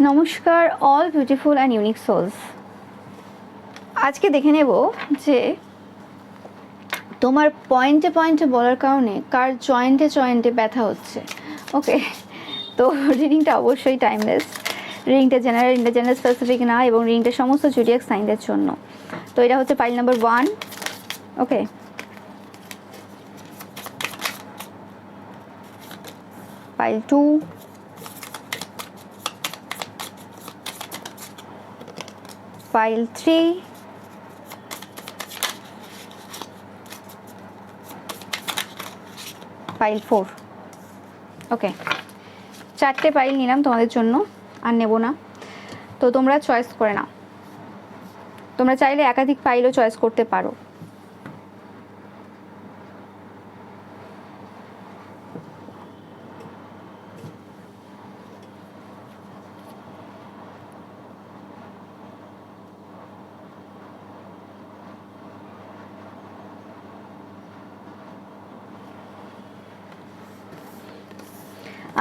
নমস্কার all beautiful and unique souls. আজকে দেখে নেব যে তোমার পয়েন্টে পয়েন্টে বলার কারণে কার জয়েন্টে জয়েন্টে ব্যথা হচ্ছে। ওকে, তো রিডিংটা অবশ্যই টাইমলেস। রিডিংটা জেনারেল স্পেসিফিক না, এবং রিডিংটা সমস্ত জুডিয়াক সাইনদের জন্য। তো এটা হচ্ছে পাইল নাম্বার 1। ওকে, পাইল 2, পাইল 3, পাইল 4। ওকে, 4টে পাইল নিলাম তোমাদের জন্য, আর নেব না। তো তোমরা চয়েস করে নাও, তোমরা চাইলে একাধিক পাইলও চয়েস করতে পারো।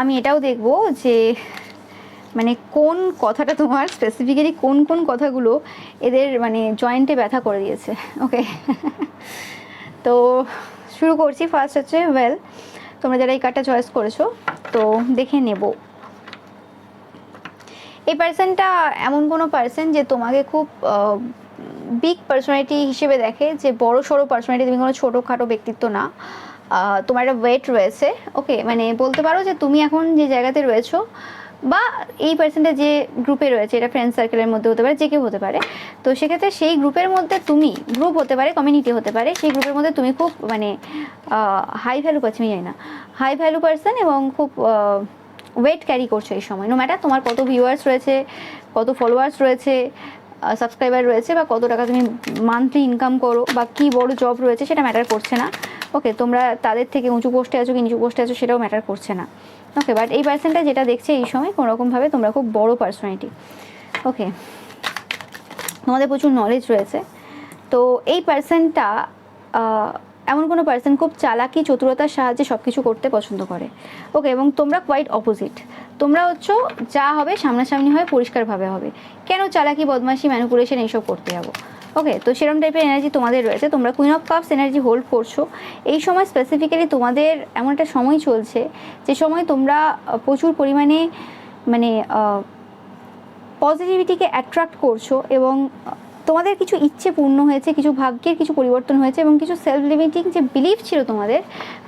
আমি এটাও দেখব যে মানে কোন কথাটা তোমার স্পেসিফিক্যালি কোন কোন কথাগুলো এদের মানে জয়েন্টে ব্যথা করে দিয়েছে। ওকে, তো শুরু করছি। ফার্স্ট হচ্ছে ওয়েল, তোমরা যারা এই কার্ডটা চয়েস করেছো তো দেখে নেব। এই পার্সনটা এমন কোনো পার্সন যে তোমাকে খুব বিগ পার্সোনালিটি হিসেবে দেখে, যে বড় সড়ো পার্সোনালিটি, তুমি কোনো ছোটোখাটো ব্যক্তিত্ব না। তোমার একটা ওয়েট রয়েছে। ওকে, মানে বলতে পারো যে তুমি এখন যে জায়গাতে রয়েছো, বা এই পার্সনটা যে গ্রুপে রয়েছে, এটা ফ্রেন্ড সার্কেলের মধ্যে হতে পারে, যে কেউ হতে পারে। তো সেক্ষেত্রে সেই গ্রুপের মধ্যে তুমি, গ্রুপ হতে পারে, কমিউনিটি হতে পারে, সেই গ্রুপের মধ্যে তুমি খুব মানে হাই ভ্যালু পাচ্ছি, আমি জানি না, হাই ভ্যালু পার্সন, এবং খুব ওয়েট ক্যারি করছো এই সময়। নো ম্যাটার তোমার কত ভিউয়ার্স রয়েছে, কত ফলোয়ার্স রয়েছে, সাবস্ক্রাইবার রয়েছে, বা কত টাকা তুমি মান্থলি ইনকাম করো, বা কী বড় জব রয়েছে, সেটা ম্যাটার করছে না। ওকে, তোমরা তাদের থেকে উঁচু পোস্টে আছো কি নিচু পোস্টে আছো সেটাও ম্যাটার করছে না। ওকে, বাট এই পার্সনটা যেটা দেখছে এই সময় কোনোরকমভাবে তোমরা খুব বড় পার্সোনালিটি। ওকে, তোমাদের প্রচুর নলেজ রয়েছে। তো এই পার্সনটা এমন কোনো পার্সন খুব চালাকি চতুরতার সাহায্যে সব কিছু করতে পছন্দ করে। ওকে, এবং তোমরা কোয়াইট অপোজিট। তোমরা হচ্ছে যা হবে সামনাসামনি হয়, পরিষ্কারভাবে হবে। কেন চালাকি, বদমাশি, ম্যানিপুলেশন এইসব করতে যাবো? ওকে, তো সেরকম টাইপের এনার্জি তোমাদের রয়েছে। তোমরা queen of cups energy hold করছো এই সময়। স্পেসিফিক্যালি তোমাদের এমন একটা সময় চলছে যে সময় তোমরা প্রচুর পরিমাণে মানে পজিটিভিটিকে অ্যাট্রাক্ট করছো, এবং তোমাদের কিছু ইচ্ছে পূর্ণ হয়েছে, কিছু ভাগ্যের কিছু পরিবর্তন হয়েছে, এবং কিছু সেলফ লিমিটিং যে বিলিফ ছিল তোমাদের,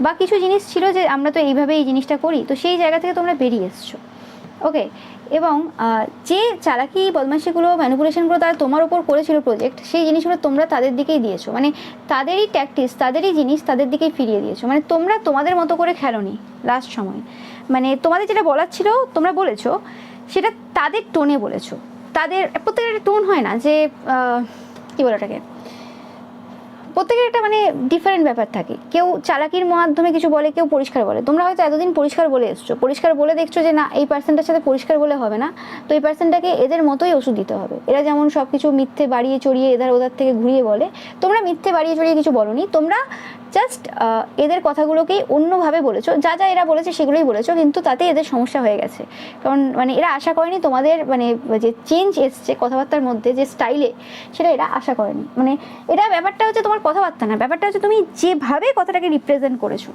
বা কিছু জিনিস ছিল যে আমরা তো এইভাবে এই জিনিসটা করি, তো সেই জায়গা থেকে তোমরা বেরিয়ে এসছো। ওকে, এবং যে চালাকি, বদমাশিগুলো, ম্যানিপুলেশনগুলো তারা তোমার উপর করেছিল প্রজেক্ট, সেই জিনিসগুলো তোমরা তাদের দিকেই দিয়েছো। মানে তাদেরই ট্যাকটিক্স, তাদেরই জিনিস তাদের দিকেই ফিরিয়ে দিয়েছো। মানে তোমরা তোমাদের মতো করে খেলোনি লাস্ট সময়। মানে তোমাদের যেটা বলার ছিল তোমরা বলেছো, সেটা তাদের টোনে বলেছো। তাদের প্রত্যেকের একটা টোন হয় না, যে কী বলে ওটাকে, প্রত্যেকের একটা মানে ডিফারেন্ট ব্যাপার থাকে। কেউ চালাকির মাধ্যমে কিছু বলে, কেউ পরিষ্কার বলে। তোমরা হয়তো এতদিন পরিষ্কার বলে এসছো, পরিষ্কার বলে দেখছো যে না, এই পার্সনটার সাথে পরিষ্কার বলে হবে না, তো এই পার্সনটাকে এদের মতোই ওষুধ দিতে হবে। এরা যেমন সব কিছু মিথ্যে বাড়িয়ে চড়িয়ে এধার ওধার থেকে ঘুরিয়ে বলে, তোমরা মিথ্যে বাড়িয়ে চড়িয়ে কিছু বলোনি। তোমরা জাস্ট এদের কথাগুলোকেই অন্যভাবে বলেছো, যা যা এরা বলেছে সেগুলোই বলেছো, কিন্তু তাতে এদের সমস্যা হয়ে গেছে। কারণ মানে এরা আশা করেনি তোমাদের মানে যে চেঞ্জ এসছে কথাবার্তার মধ্যে, যে স্টাইলে, সেটা এরা আশা করেনি। মানে এটা ব্যাপারটা হচ্ছে তোমার কথাবার্তা না, ব্যাপারটা হচ্ছে তুমি যেভাবে কথাটাকে রিপ্রেজেন্ট করেছো,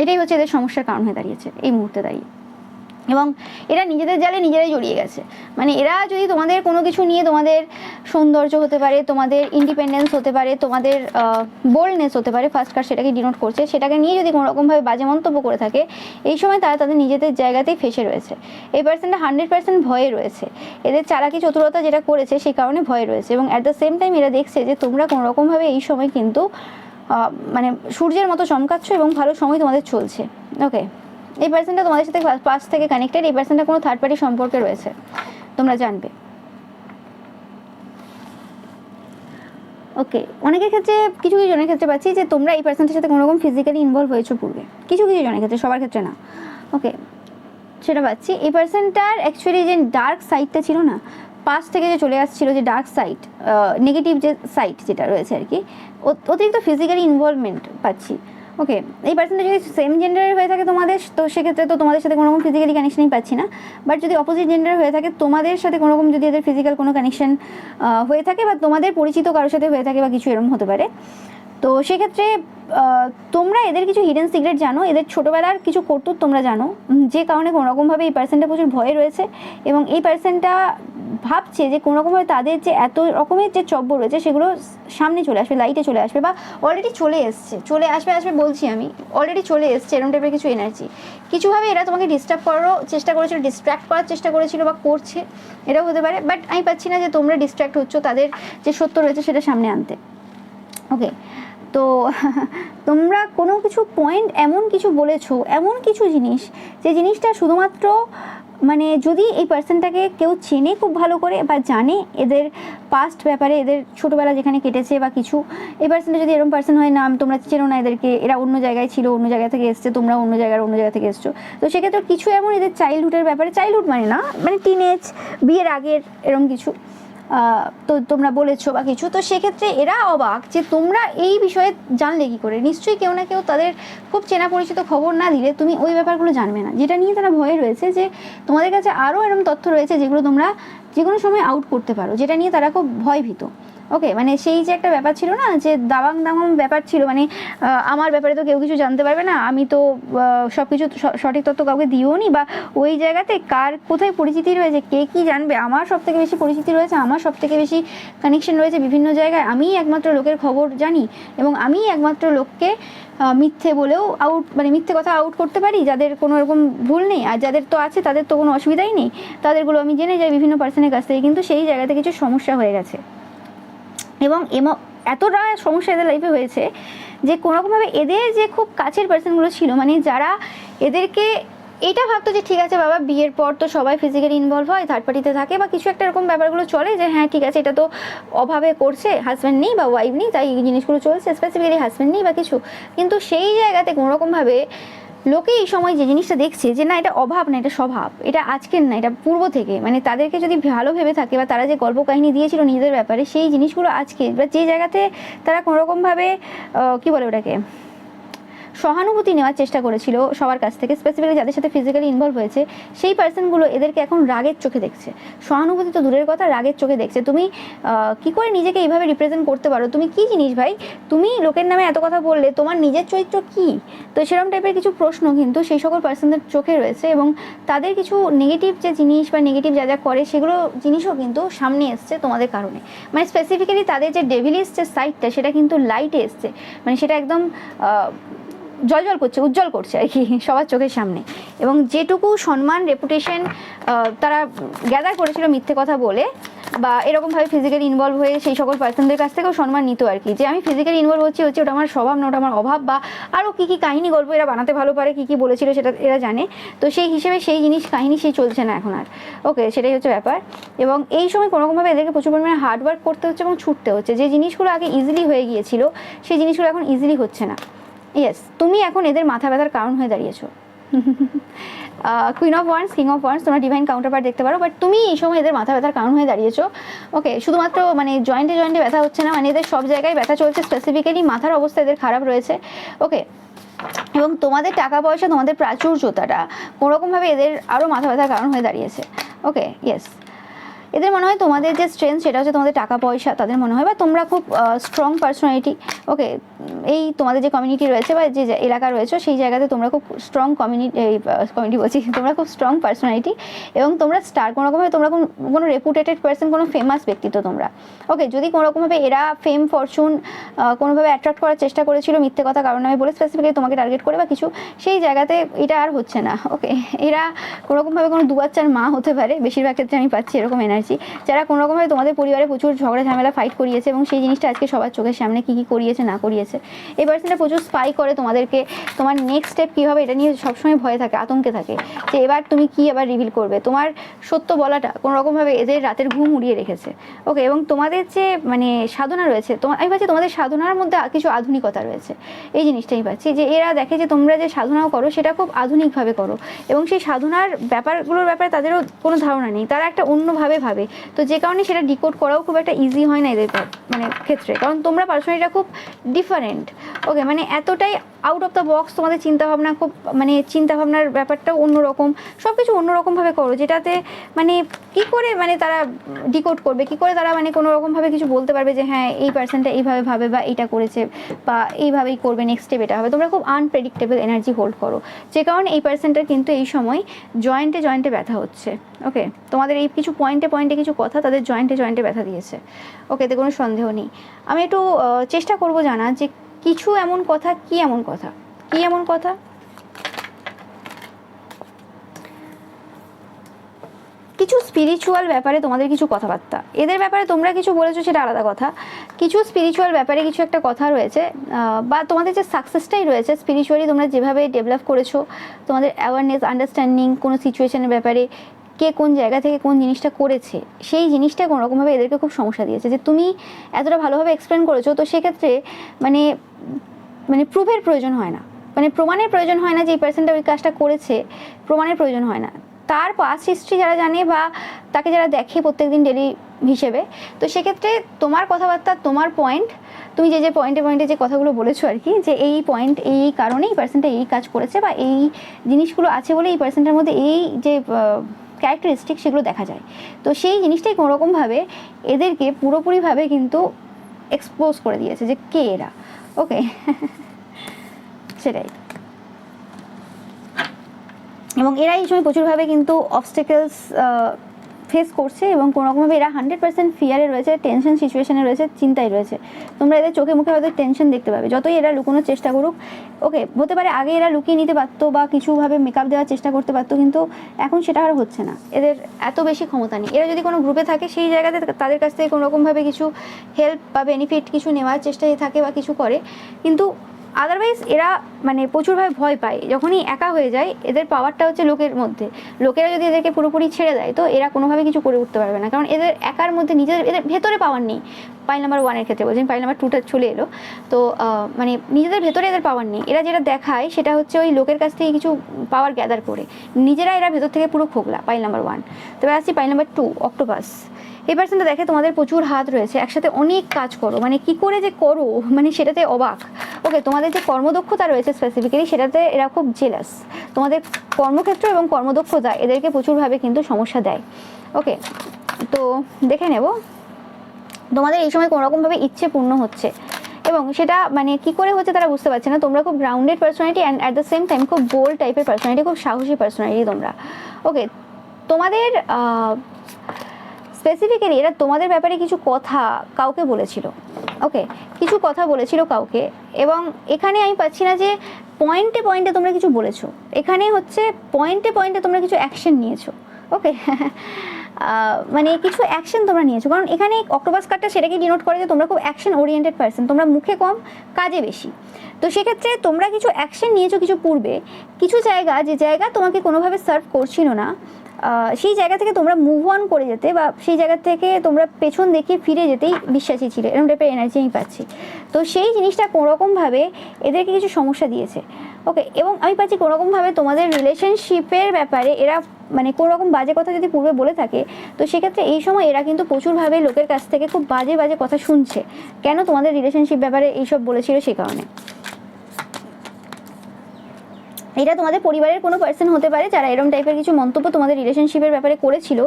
এটাই হচ্ছে এদের সমস্যার কারণ হয়ে দাঁড়িয়েছে এই মুহূর্তে দাঁড়িয়ে। এবং এরা নিজেদের জালে নিজেরাই জড়িয়ে গেছে। মানে এরা যদি তোমাদের কোনো কিছু নিয়ে, তোমাদের সৌন্দর্য হতে পারে, তোমাদের ইন্ডিপেন্ডেন্স হতে পারে, তোমাদের বোল্ডনেস হতে পারে, ফার্স্ট কার্ড সেটাকে ডিনোট করছে, সেটাকে নিয়ে যদি কোনো রকমভাবে বাজে মন্তব্য করে থাকে, এই সময় তারা তাদের নিজেদের জায়গাতেই ফেসে রয়েছে। এই পার্সেন্টটা 100% ভয়ে রয়েছে। এদের চালাকি চতুরতা যেটা করেছে সেই কারণে ভয়ে রয়েছে। এবং অ্যাট দ্য সেম টাইম এরা দেখছে যে তোমরা কোনো রকমভাবে এই সময় কিন্তু মানে সূর্যের মতো চমকাচ্ছ, এবং ভালো সময় তোমাদের চলছে। ওকে, এই পার্সনটা তোমাদের সাথে পাস থেকে কানেক্টেড। এই পার্সনটা কোনো থার্ড পার্টি সম্পর্কে রয়েছে, তোমরা জানবে। ওকে, অনেকের ক্ষেত্রে, কিছু কিছু জনের ক্ষেত্রে পাচ্ছি যে তোমরা এই পার্সনটার সাথে কোনো রকম ফিজিক্যালি ইনভলভ হয়েছো পূর্বে, কিছু কিছু জনের ক্ষেত্রে, সবার ক্ষেত্রে না। ওকে, সেটা পাচ্ছি। এই পার্সনটার অ্যাকচুয়ালি যে ডার্ক সাইডটা ছিল না, পাস্ট থেকে যে চলে আসছিল, যে ডার্ক সাইড, নেগেটিভ যে সাইড যেটা রয়েছে আর কি, অতিরিক্ত ফিজিক্যালি ইনভলভমেন্ট পাচ্ছি। ওকে, এই পার্সনটা যদি সেম জেন্ডারের হয়ে থাকে তোমাদের, তো সেক্ষেত্রে তো তোমাদের সাথে কোনো রকম ফিজিক্যালি কানেকশনই পাচ্ছি না। বাট যদি অপোজিট জেন্ডার হয়ে থাকে, তোমাদের সাথে কোনো রকম যদি এদের ফিজিক্যাল কোনো কানেকশন হয়ে থাকে, বা তোমাদের পরিচিত কারোর সাথে হয়ে থাকে, বা কিছু এরকম হতে পারে, তো সেক্ষেত্রে তোমরা এদের কিছু হিডেন সিক্রেট জানো, এদের ছোটোবেলার কিছু করতুক তোমরা জানো, যে কারণে কোনোরকমভাবে এই পার্সনটা প্রচুর ভয়ে রয়েছে, এবং এই পার্সনটা ভাবছে যে কোনোরকমভাবে তাদের যে এত রকমের যে চব্য রয়েছে সেগুলো সামনে চলে আসবে, লাইটে চলে আসবে, বা অলরেডি চলে আসবে বলছি আমি, অলরেডি চলে এসছে, এরকম টাইপের কিছু এনার্জি। কিছুভাবে এরা তোমাকে ডিস্টার্ব করারও চেষ্টা করেছিল, ডিস্ট্র্যাক্ট করার চেষ্টা করেছিল বা করছে, এটাও হতে পারে। বাট আমি পাচ্ছি না যে তোমরা ডিস্ট্র্যাক্ট হচ্ছ তাদের যে সত্য রয়েছে সেটা সামনে আনতে। ওকে, তো তোমরা কোনো কিছু পয়েন্ট এমন কিছু বলেছো, এমন কিছু জিনিস, যে জিনিসটা শুধুমাত্র মানে যদি এই পার্সনটাকে কেউ চেনে খুব ভালো করে বা জানে এদের পাস্ট ব্যাপারে, এদের ছোটোবেলা যেখানে কেটেছে বা কিছু, এই পার্সনটা যদি এরকম পার্সন হয় না, তোমরা চেনো না এদেরকে, এরা অন্য জায়গায় ছিল, অন্য জায়গা থেকে এসছে, তোমরা অন্য জায়গা থেকে এসছো, তো সেক্ষেত্রে কিছু এমন এদের চাইল্ডহুডের ব্যাপারে, চাইল্ডহুড মানে না, মানে টিনেজ, বিয়ের আগের এরকম কিছু তো তোমরা বলেছো বা কিছু, তো সেক্ষেত্রে এরা অবাক যে তোমরা এই বিষয়ে জানলে কী করে। নিশ্চয়ই কেউ না কেউ তাদের খুব চেনা পরিচিত খবর না দিলে তুমি ওই ব্যাপারগুলো জানবে না, যেটা নিয়ে তারা ভয়ে রয়েছে যে তোমাদের কাছে আরও এরকম তথ্য রয়েছে যেগুলো তোমরা যে কোনো সময় আউট করতে পারো, যেটা নিয়ে তারা খুব ভয়ভীত। ওকে, মানে সেই যে একটা ব্যাপার ছিল না, যে দাবাং ব্যাপার ছিল, মানে আমার ব্যাপারে তো কেউ কিছু জানতে পারবে না, আমি তো সব কিছু সঠিক তথ্য কাউকে দিও নি, বা ওই জায়গাতে কার কোথায় পরিচিতি রয়েছে কে কী জানবে, আমার সব থেকে বেশি পরিচিতি রয়েছে, আমার সব থেকে বেশি কানেকশন রয়েছে বিভিন্ন জায়গায়, আমিই একমাত্র লোকের খবর জানি, এবং আমিই একমাত্র লোককে মিথ্যে বলেও মানে মিথ্যে কথা আউট করতে পারি, যাদের কোনো রকম ভুল নেই, আর যাদের তো আছে তাদের তো কোনো অসুবিধাই নেই, তাদেরগুলো আমি জেনে যাই বিভিন্ন পার্সনের কাছ থেকে। কিন্তু সেই জায়গাতে কিছু সমস্যা হয়ে গেছে, এবং এতটা সমস্যা এদের লাইফে হয়েছে যে কোনোরকমভাবে এদের যে খুব কাছের পার্সনগুলো ছিল, মানে যারা এদেরকে এটা ভাবতো যে ঠিক আছে বাবা, বিয়ের পর তো সবাই ফিজিক্যালি ইনভলভ হয়, থার্ড পার্টিতে থাকে বা কিছু একটা এরকম ব্যাপারগুলো চলে, যে হ্যাঁ ঠিক আছে এটা তো অভাবে করছে, হাজব্যান্ড নেই বা ওয়াইফ নেই, তাই এই জিনিসগুলো চলছে, স্পেসিফিক্যালি হাজব্যান্ড নেই বা কিছু। কিন্তু সেই জায়গাতে কোনোরকমভাবে লোকে এই সময় যে জিনিসটা দেখছে যে না এটা অভাব না, এটা স্বভাব, এটা আজকের না, এটা পূর্ব থেকে, মানে তাদেরকে যদি ভালো ভেবে থাকে বা তারা যে গল্প কাহিনী দিয়েছিল নিজেদের ব্যাপারে, সেই জিনিসগুলো আজকে বা যে জায়গাতে তারা কোনোরকমভাবে কী বলে ওটাকে সহানুভূতি নেওয়ার চেষ্টা করেছিল সবার কাছ থেকে, স্পেসিফিক্যালি যাদের সাথে ফিজিক্যালি ইনভলভ হয়েছে, সেই পার্সনগুলো এদেরকে এখন রাগের চোখে দেখছে। সহানুভূতি তো দূরের কথা, রাগের চোখে দেখছে। তুমি কি করে নিজেকে এইভাবে রিপ্রেজেন্ট করতে পারো, তুমি কি জিনিস ভাই, তুমি লোকের নামে এত কথা বললে, তোমার নিজের চরিত্র কি? তো সেরকম টাইপের কিছু প্রশ্ন কিন্তু সেই সকল পার্সনদের চোখে রয়েছে, এবং তাদের কিছু নেগেটিভ যে জিনিস বা নেগেটিভ যা যা করে সেগুলো জিনিসও কিন্তু সামনে এসছে তোমাদের কারণে। মানে স্পেসিফিক্যালি তাদের যে ডেভিলিস যে সাইডটা সেটা কিন্তু লাইটে এসছে, মানে সেটা একদম জল করছে, উজ্জ্বল করছে আর কি সবার চোখের সামনে। এবং যেটুকু সম্মান রেপুটেশন তারা গ্যাদার করেছিল মিথ্যে কথা বলে বা এরকমভাবে ফিজিক্যালি ইনভলভ হয়ে, সেই সকল পার্সনদের কাছ থেকেও সম্মান নিত আর কি, যে আমি ফিজিক্যালি ইনভলভ হচ্ছে ওটা আমার স্বভাব না, ওটা আমার অভাব, বা আরও কী কী কাহিনী গল্প এরা বানাতে ভালো পারে, কী কী বলেছিল সেটা এরা জানে। তো সেই হিসেবে সেই জিনিস কাহিনী সেই চলছে না এখন আর। ওকে, সেটাই হচ্ছে ব্যাপার। এবং এই সময় কোনোরকমভাবে এদেরকে প্রচুর পরিমাণে হার্ডওয়ার্ক করতে হচ্ছে এবং ছুটতে হচ্ছে। যে জিনিসগুলো আগে ইজিলি হয়ে গিয়েছিল সেই জিনিসগুলো এখন ইজিলি হচ্ছে না। ইয়েস, তুমি এখন এদের মাথা ব্যথার কারণ হয়ে দাঁড়িয়েছো। Queen of wands, king of wands, তোমরা ডিভাইন কাউন্টার পার্ট দেখতে পারো, বাট তুমি এই সময় এদের মাথা ব্যথার কারণ হয়ে দাঁড়িয়েছো। ওকে, শুধুমাত্র মানে জয়েন্টে ব্যথা হচ্ছে না, মানে এদের সব জায়গায় ব্যথা চলছে, স্পেসিফিক্যালি মাথার অবস্থা এদের খারাপ রয়েছে। ওকে, এবং তোমাদের টাকা পয়সা, তোমাদের প্রাচুর্যতাটা কোনোরকমভাবে এদের আরও মাথা ব্যথার কারণ হয়ে দাঁড়িয়েছে। ওকে, ইয়েস, এদের মনে হয় তোমাদের যে স্ট্রেংথ সেটা হচ্ছে তোমাদের টাকা পয়সা, তাদের মনে হয়, বা তোমরা খুব স্ট্রং পার্সোনালিটি। ওকে, এই তোমাদের যে কমিউনিটি রয়েছে বা যে এলাকা রয়েছে সেই জায়গাতে তোমরা খুব স্ট্রং কমিউনিটি বলছি, তোমরা খুব স্ট্রং পার্সোনালিটি, এবং তোমরা স্টার কোনোরকমভাবে, তোমরা কোনো রেপুটেটেড পার্সন, কোনো ফেমাস ব্যক্তিত্ব তোমরা। ওকে, যদি কোনোরকমভাবে এরা ফেম ফরচুন কোনোভাবে অ্যাট্রাক্ট করার চেষ্টা করেছিল মিথ্যে কথা কারণ আমি বলে, স্পেসিফিক্যালি তোমাকে টার্গেট করে বা কিছু, সেই জায়গাতে এটা আর হচ্ছে না। ওকে, এরা কোনোরকমভাবে কোনো দু বাচ্চার মা হতে পারে, বেশিরভাগ ক্ষেত্রে আমি পাচ্ছি এরকম এনার্জি, যারা কোনোরকমভাবে তোমাদের পরিবারে প্রচুর ঝগড়া ঝামেলা ফাইট করিয়েছে, এবং সেই জিনিসটা আজকে সবার চোখের সামনে কী কী করিয়েছে না করিয়েছে। এই পার্সনটা প্রচুর স্পাই করে তোমাদেরকে, তোমার নেক্সট স্টেপ কী হবে এটা নিয়ে সবসময় ভয়ে থাকে, আতঙ্কে থাকে, যে এবার তুমি কি আবার রিভিল করবে। তোমার সত্য বলাটা কোনোরকমভাবে এদের রাতের ঘুম উড়িয়ে রেখেছে। ওকে, এবং তোমাদের যে মানে সাধনা রয়েছে, আমি পাচ্ছি তোমাদের সাধনার মধ্যে কিছু আধুনিকতা রয়েছে, এই জিনিসটাই পাচ্ছি, যে এরা দেখে যে তোমরা যে সাধনাও করো সেটা খুব আধুনিকভাবে করো, এবং সেই সাধনার ব্যাপারগুলোর ব্যাপারে তাদেরও কোনো ধারণা নেই, তারা একটা অন্যভাবে ভাবে ভাবে, তো যে কারণে সেটা ডিকোড করাও খুব একটা ইজি হয় না এদের মানে ক্ষেত্রে, কারণ তোমরা পার্সোনালিটা খুব ডিফারেন্ট। ওকে, মানে এতটাই আউট অফ দ্য বক্স, তোমাদের চিন্তাভাবনা খুব মানে চিন্তাভাবনার ব্যাপারটাও অন্যরকম, সব কিছু অন্যরকমভাবে করো, যেটাতে মানে কী করে মানে তারা ডিকোড করবে, কী করে তারা মানে কোনো রকমভাবে কিছু বলতে পারবে যে হ্যাঁ এই পার্সনটা এইভাবে ভাবে বা এইটা করেছে বা এইভাবেই করবে, নেক্সট স্টেপ এটা হবে। তোমরা খুব আনপ্রেডিক্টেবল এনার্জি হোল্ড করো, যে কারণে এই পার্সনটার কিন্তু এই সময় জয়েন্টে জয়েন্টে ব্যথা হচ্ছে। ওকে, তোমাদের এই কিছু পয়েন্টে পয়েন্টে কিছু কথা তাদের জয়েন্টে জয়েন্টে ব্যথা দিয়েছে। ওকে, এতে কোনো সন্দেহ নেই। আমি একটু চেষ্টা করব জানার যে কিছু এমন কথা, কি এমন কথা, কি এমন কথা। কিছু স্পিরিচুয়াল ব্যাপারে তোমাদের কিছু কথাবার্তা, এদের ব্যাপারে তোমরা কিছু বলেছো সেটা আলাদা কথা, কিছু স্পিরিচুয়াল ব্যাপারে কিছু একটা কথা রয়েছে, বা তোমাদের যে সাকসেসটাই রয়েছে স্পিরিচুয়ালি, তোমরা যেভাবে ডেভেলপ করেছো, তোমাদের অ্যাওয়ারনেস, আন্ডারস্ট্যান্ডিং কোনো সিচুয়েশনের ব্যাপারে, কে কোন জায়গা থেকে কোন জিনিসটা করেছে, সেই জিনিসটা কোনোরকমভাবে এদেরকে খুব সমস্যা দিয়েছে। যে তুমি এতটা ভালোভাবে এক্সপ্লেন করেছো, তো সেক্ষেত্রে মানে মানে প্রুফের প্রয়োজন হয় না, মানে প্রমাণের প্রয়োজন হয় না যে এই পার্সনটা ওই কাজটা করেছে, প্রমাণের প্রয়োজন হয় না। তার পাস্ট হিস্ট্রি যারা জানে বা তাকে যারা দেখে প্রত্যেকদিন ডেলি হিসেবে, তো সেক্ষেত্রে তোমার কথাবার্তা, তোমার পয়েন্ট, তুমি যে যে পয়েন্টে পয়েন্টে যে কথাগুলো বলেছো আর কি, যে এই পয়েন্ট এই কারণে এই পার্সনটা এই কাজ করেছে বা এই জিনিসগুলো আছে বলে এই পার্সনটার মধ্যে এই যে ক্যারেক্টারিস্টিক সেগুলো দেখা যায়, তো সেই জিনিসটাই কোনোরকমভাবে এদেরকে পুরোপুরিভাবে কিন্তু এক্সপোজ করে দিয়েছে যে কে এরা। ওকে, সেটাই। এবং এরা এই সময় প্রচুরভাবে কিন্তু অবস্টেকেলস ফেস করছে এবং কোনোরকমভাবে এরা 100% ফিয়ারে রয়েছে, টেনশন সিচুয়েশনে রয়েছে, চিন্তায় রয়েছে। তোমরা এদের চোখে মুখে হয়তো টেনশন দেখতে পাবে, যতই এরা লুকোনোর চেষ্টা করুক। ওকে, হতে পারে আগে এরা লুকিয়ে নিতে পারতো বা কিছুভাবে মেকআপ দেওয়ার চেষ্টা করতে পারতো, কিন্তু এখন সেটা আর হচ্ছে না, এদের এত বেশি ক্ষমতা নেই। এরা যদি কোনো গ্রুপে থাকে সেই জায়গাতে তাদের কাছ থেকে কোনোরকমভাবে কিছু হেল্প বা বেনিফিট কিছু নেওয়ার চেষ্টায় থাকে বা কিছু করে, কিন্তু আদারওয়াইজ এরা মানে প্রচুরভাবে ভয় পায় যখনই একা হয়ে যায়। এদের পাওয়ারটা হচ্ছে লোকের মধ্যে, লোকেরা যদি এদেরকে পুরোপুরি ছেড়ে দেয় তো এরা কোনোভাবে কিছু করে উঠতে পারবে না, কারণ এদের একার মধ্যে নিজেদের, এদের ভেতরে পাওয়ার নেই। পাইল নাম্বার 1-এর ক্ষেত্রে বলছেন, পাইল নাম্বার 2টা চলে এলো, তো মানে নিজেদের ভেতরে এদের পাওয়ার নেই। এরা যেটা দেখায় সেটা হচ্ছে ওই লোকের কাছ থেকে কিছু পাওয়ার গ্যাদার করে, নিজেরা এরা ভেতর থেকে পুরো খোকলা। Pile number 1। তবে আসছি পাইল নাম্বার 2, অক্টোপাস। এই পার্সনটা দেখে তোমাদের প্রচুর হাত রয়েছে, একসাথে অনেক কাজ করো, মানে কি করে যে করো মানে সেটাতে অবাক। ওকে, তোমাদের যে কর্মদক্ষতা রয়েছে স্পেসিফিক্যালি সেটাতে এরা খুব জেলাস। তোমাদের কর্মক্ষেত্র এবং কর্মদক্ষতা এদেরকে প্রচুরভাবে কিন্তু সমস্যা দেয়। ওকে, তো দেখে নেব তোমাদের এই সময় কোনোরকমভাবে ইচ্ছে পূর্ণ হচ্ছে এবং সেটা মানে কি করে হচ্ছে তারা বুঝতে পারছে না। তোমরা খুব grounded personality and at the same time খুব বোল্ড টাইপের পার্সোনালিটি, খুব সাহসী পার্সোনালিটি তোমরা। ওকে, তোমাদের স্পেসিফিক্যালি এরা তোমাদের ব্যাপারে কিছু কথা কাউকে বলেছিল। ওকে, কিছু কথা বলেছিল কাউকে, এবং এখানে আমি পাচ্ছি না যে পয়েন্টে পয়েন্টে তোমরা কিছু বলেছো, এখানে হচ্ছে পয়েন্টে পয়েন্টে তোমরা কিছু অ্যাকশন নিয়েছো। ওকে, মানে কিছু অ্যাকশন তোমরা নিয়েছো, কারণ এখানে অক্টোপাস কার্ডটা সেটাকে ডিনোট করে যে তোমরা খুব অ্যাকশন ওরিয়েন্টেড পার্সন, তোমরা মুখে কম কাজে বেশি। তো সেক্ষেত্রে তোমরা কিছু অ্যাকশন নিয়েছো কিছু পূর্বে, কিছু জায়গা যে জায়গা তোমাকে কোনোভাবে সার্ভ করছিল না, সেই জায়গা থেকে তোমরা মুভ অন করে যেতে বা সেই জায়গা থেকে তোমরা পেছন দেখিয়ে ফিরে যেতেই বিশ্বাসী ছিলে, এরকম টাইপের এনার্জি আমি পাচ্ছি। তো সেই জিনিসটা কোনোরকমভাবে এদেরকে কিছু সমস্যা দিয়েছে। ওকে, এবং আমি পাচ্ছি কোনোরকমভাবে তোমাদের রিলেশনশিপের ব্যাপারে এরা মানে কোনোরকম বাজে কথা যদি পূর্বে বলে থাকে, তো সেক্ষেত্রে এই সময় এরা কিন্তু প্রচুরভাবে লোকের কাছ থেকে খুব বাজে বাজে কথা শুনছে। কেন? তোমাদের রিলেশনশিপ ব্যাপারে এইসব বলেছিল সে কারণে। এটা তোমাদের পরিবারের কোনো পার্সন হতে পারে যারা এরকম টাইপের কিছু মন্তব্য তোমাদের রিলেশনশিপের ব্যাপারে করেছিল,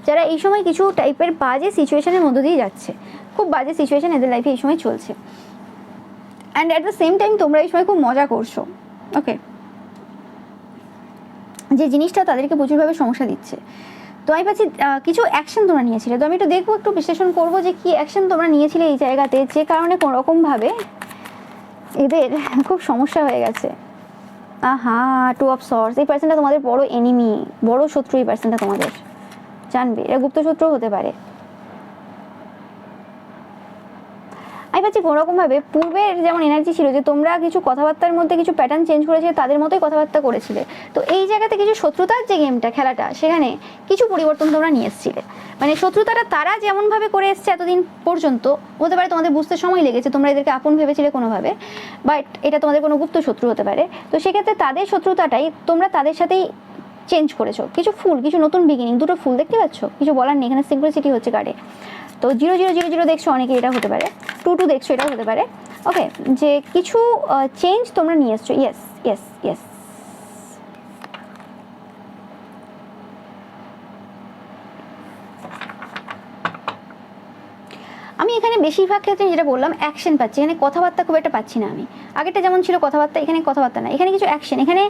যারা এই সময় কিছু টাইপের বাজে সিচুয়েশনের মধ্য দিয়ে যাচ্ছে, খুব বাজে সিচুয়েশন এদের লাইফে এই সময় চলছে। And at the same time তোমরা এই সময় খুব মজা করছো। ওকে, যে জিনিসটা তাদেরকে প্রচুরভাবে সমস্যা দিচ্ছে। তো আমি পাচ্ছি কিছু অ্যাকশন তোমরা নিয়েছিলে, তো আমি একটু দেখবো, একটু বিশ্লেষণ করবো যে কী অ্যাকশন তোমরা নিয়েছিলে এই জায়গাতে, যে কারণে কোনোরকমভাবে এদের খুব সমস্যা হয়ে গেছে। Two of sorts. এই পার্সনটা তোমাদের বড় এনিমি, বড় শত্রু। এই পার্সনটা তোমাদের জানবে, এরা গুপ্ত শত্রু হতে পারে। আমি পাচ্ছি কোনোরকমভাবে পূর্বের যেমন এনার্জি ছিল যে তোমরা কিছু কথাবার্তার মধ্যে কিছু প্যাটার্ন চেঞ্জ করেছিলে, তাদের মতোই কথাবার্তা করেছিলে, তো এই জায়গাতে কিছু শত্রুতার যে গেমটা খেলাটা, সেখানে কিছু পরিবর্তন তোমরা নিয়ে এসেছিলে। মানে শত্রুতাটা তারা যেমনভাবে করে এসছে এতদিন পর্যন্ত, হতে পারে তোমাদের বুঝতে সময় লেগেছে, তোমরা এদেরকে আপন ভেবেছিলে কোনোভাবে, বাট এটা তোমাদের কোনো গুপ্ত শত্রু হতে পারে। তো সেক্ষেত্রে তাদের শত্রুতাটাই তোমরা তাদের সাথেই চেঞ্জ করেছো, কিছু ফুল, কিছু নতুন বিগিনিং, দুটো ফুল দেখতে পাচ্ছ, কিছু বলার নেই, এখানে সিঙ্ক্রোনিসিটি হচ্ছে কার্ডে। তো 0 0 0 0 দেখছো, অনেকে এটা হতে পারে, 2 2 দেখছো, এটাও হতে পারে। ওকে, যে কিছু চেঞ্জ তোমরা নিয়ে এসছো। ইয়েস ইয়েস ইয়েস, আমি এখানে বেশিরভাগ ক্ষেত্রে যেটা বললাম অ্যাকশন পাচ্ছি, এখানে কথাবার্তা খুব একটা পাচ্ছি না আমি। আগেরটা যেমন ছিল কথাবার্তা, এখানে কথাবার্তা না, এখানে কিছু অ্যাকশন। এখানে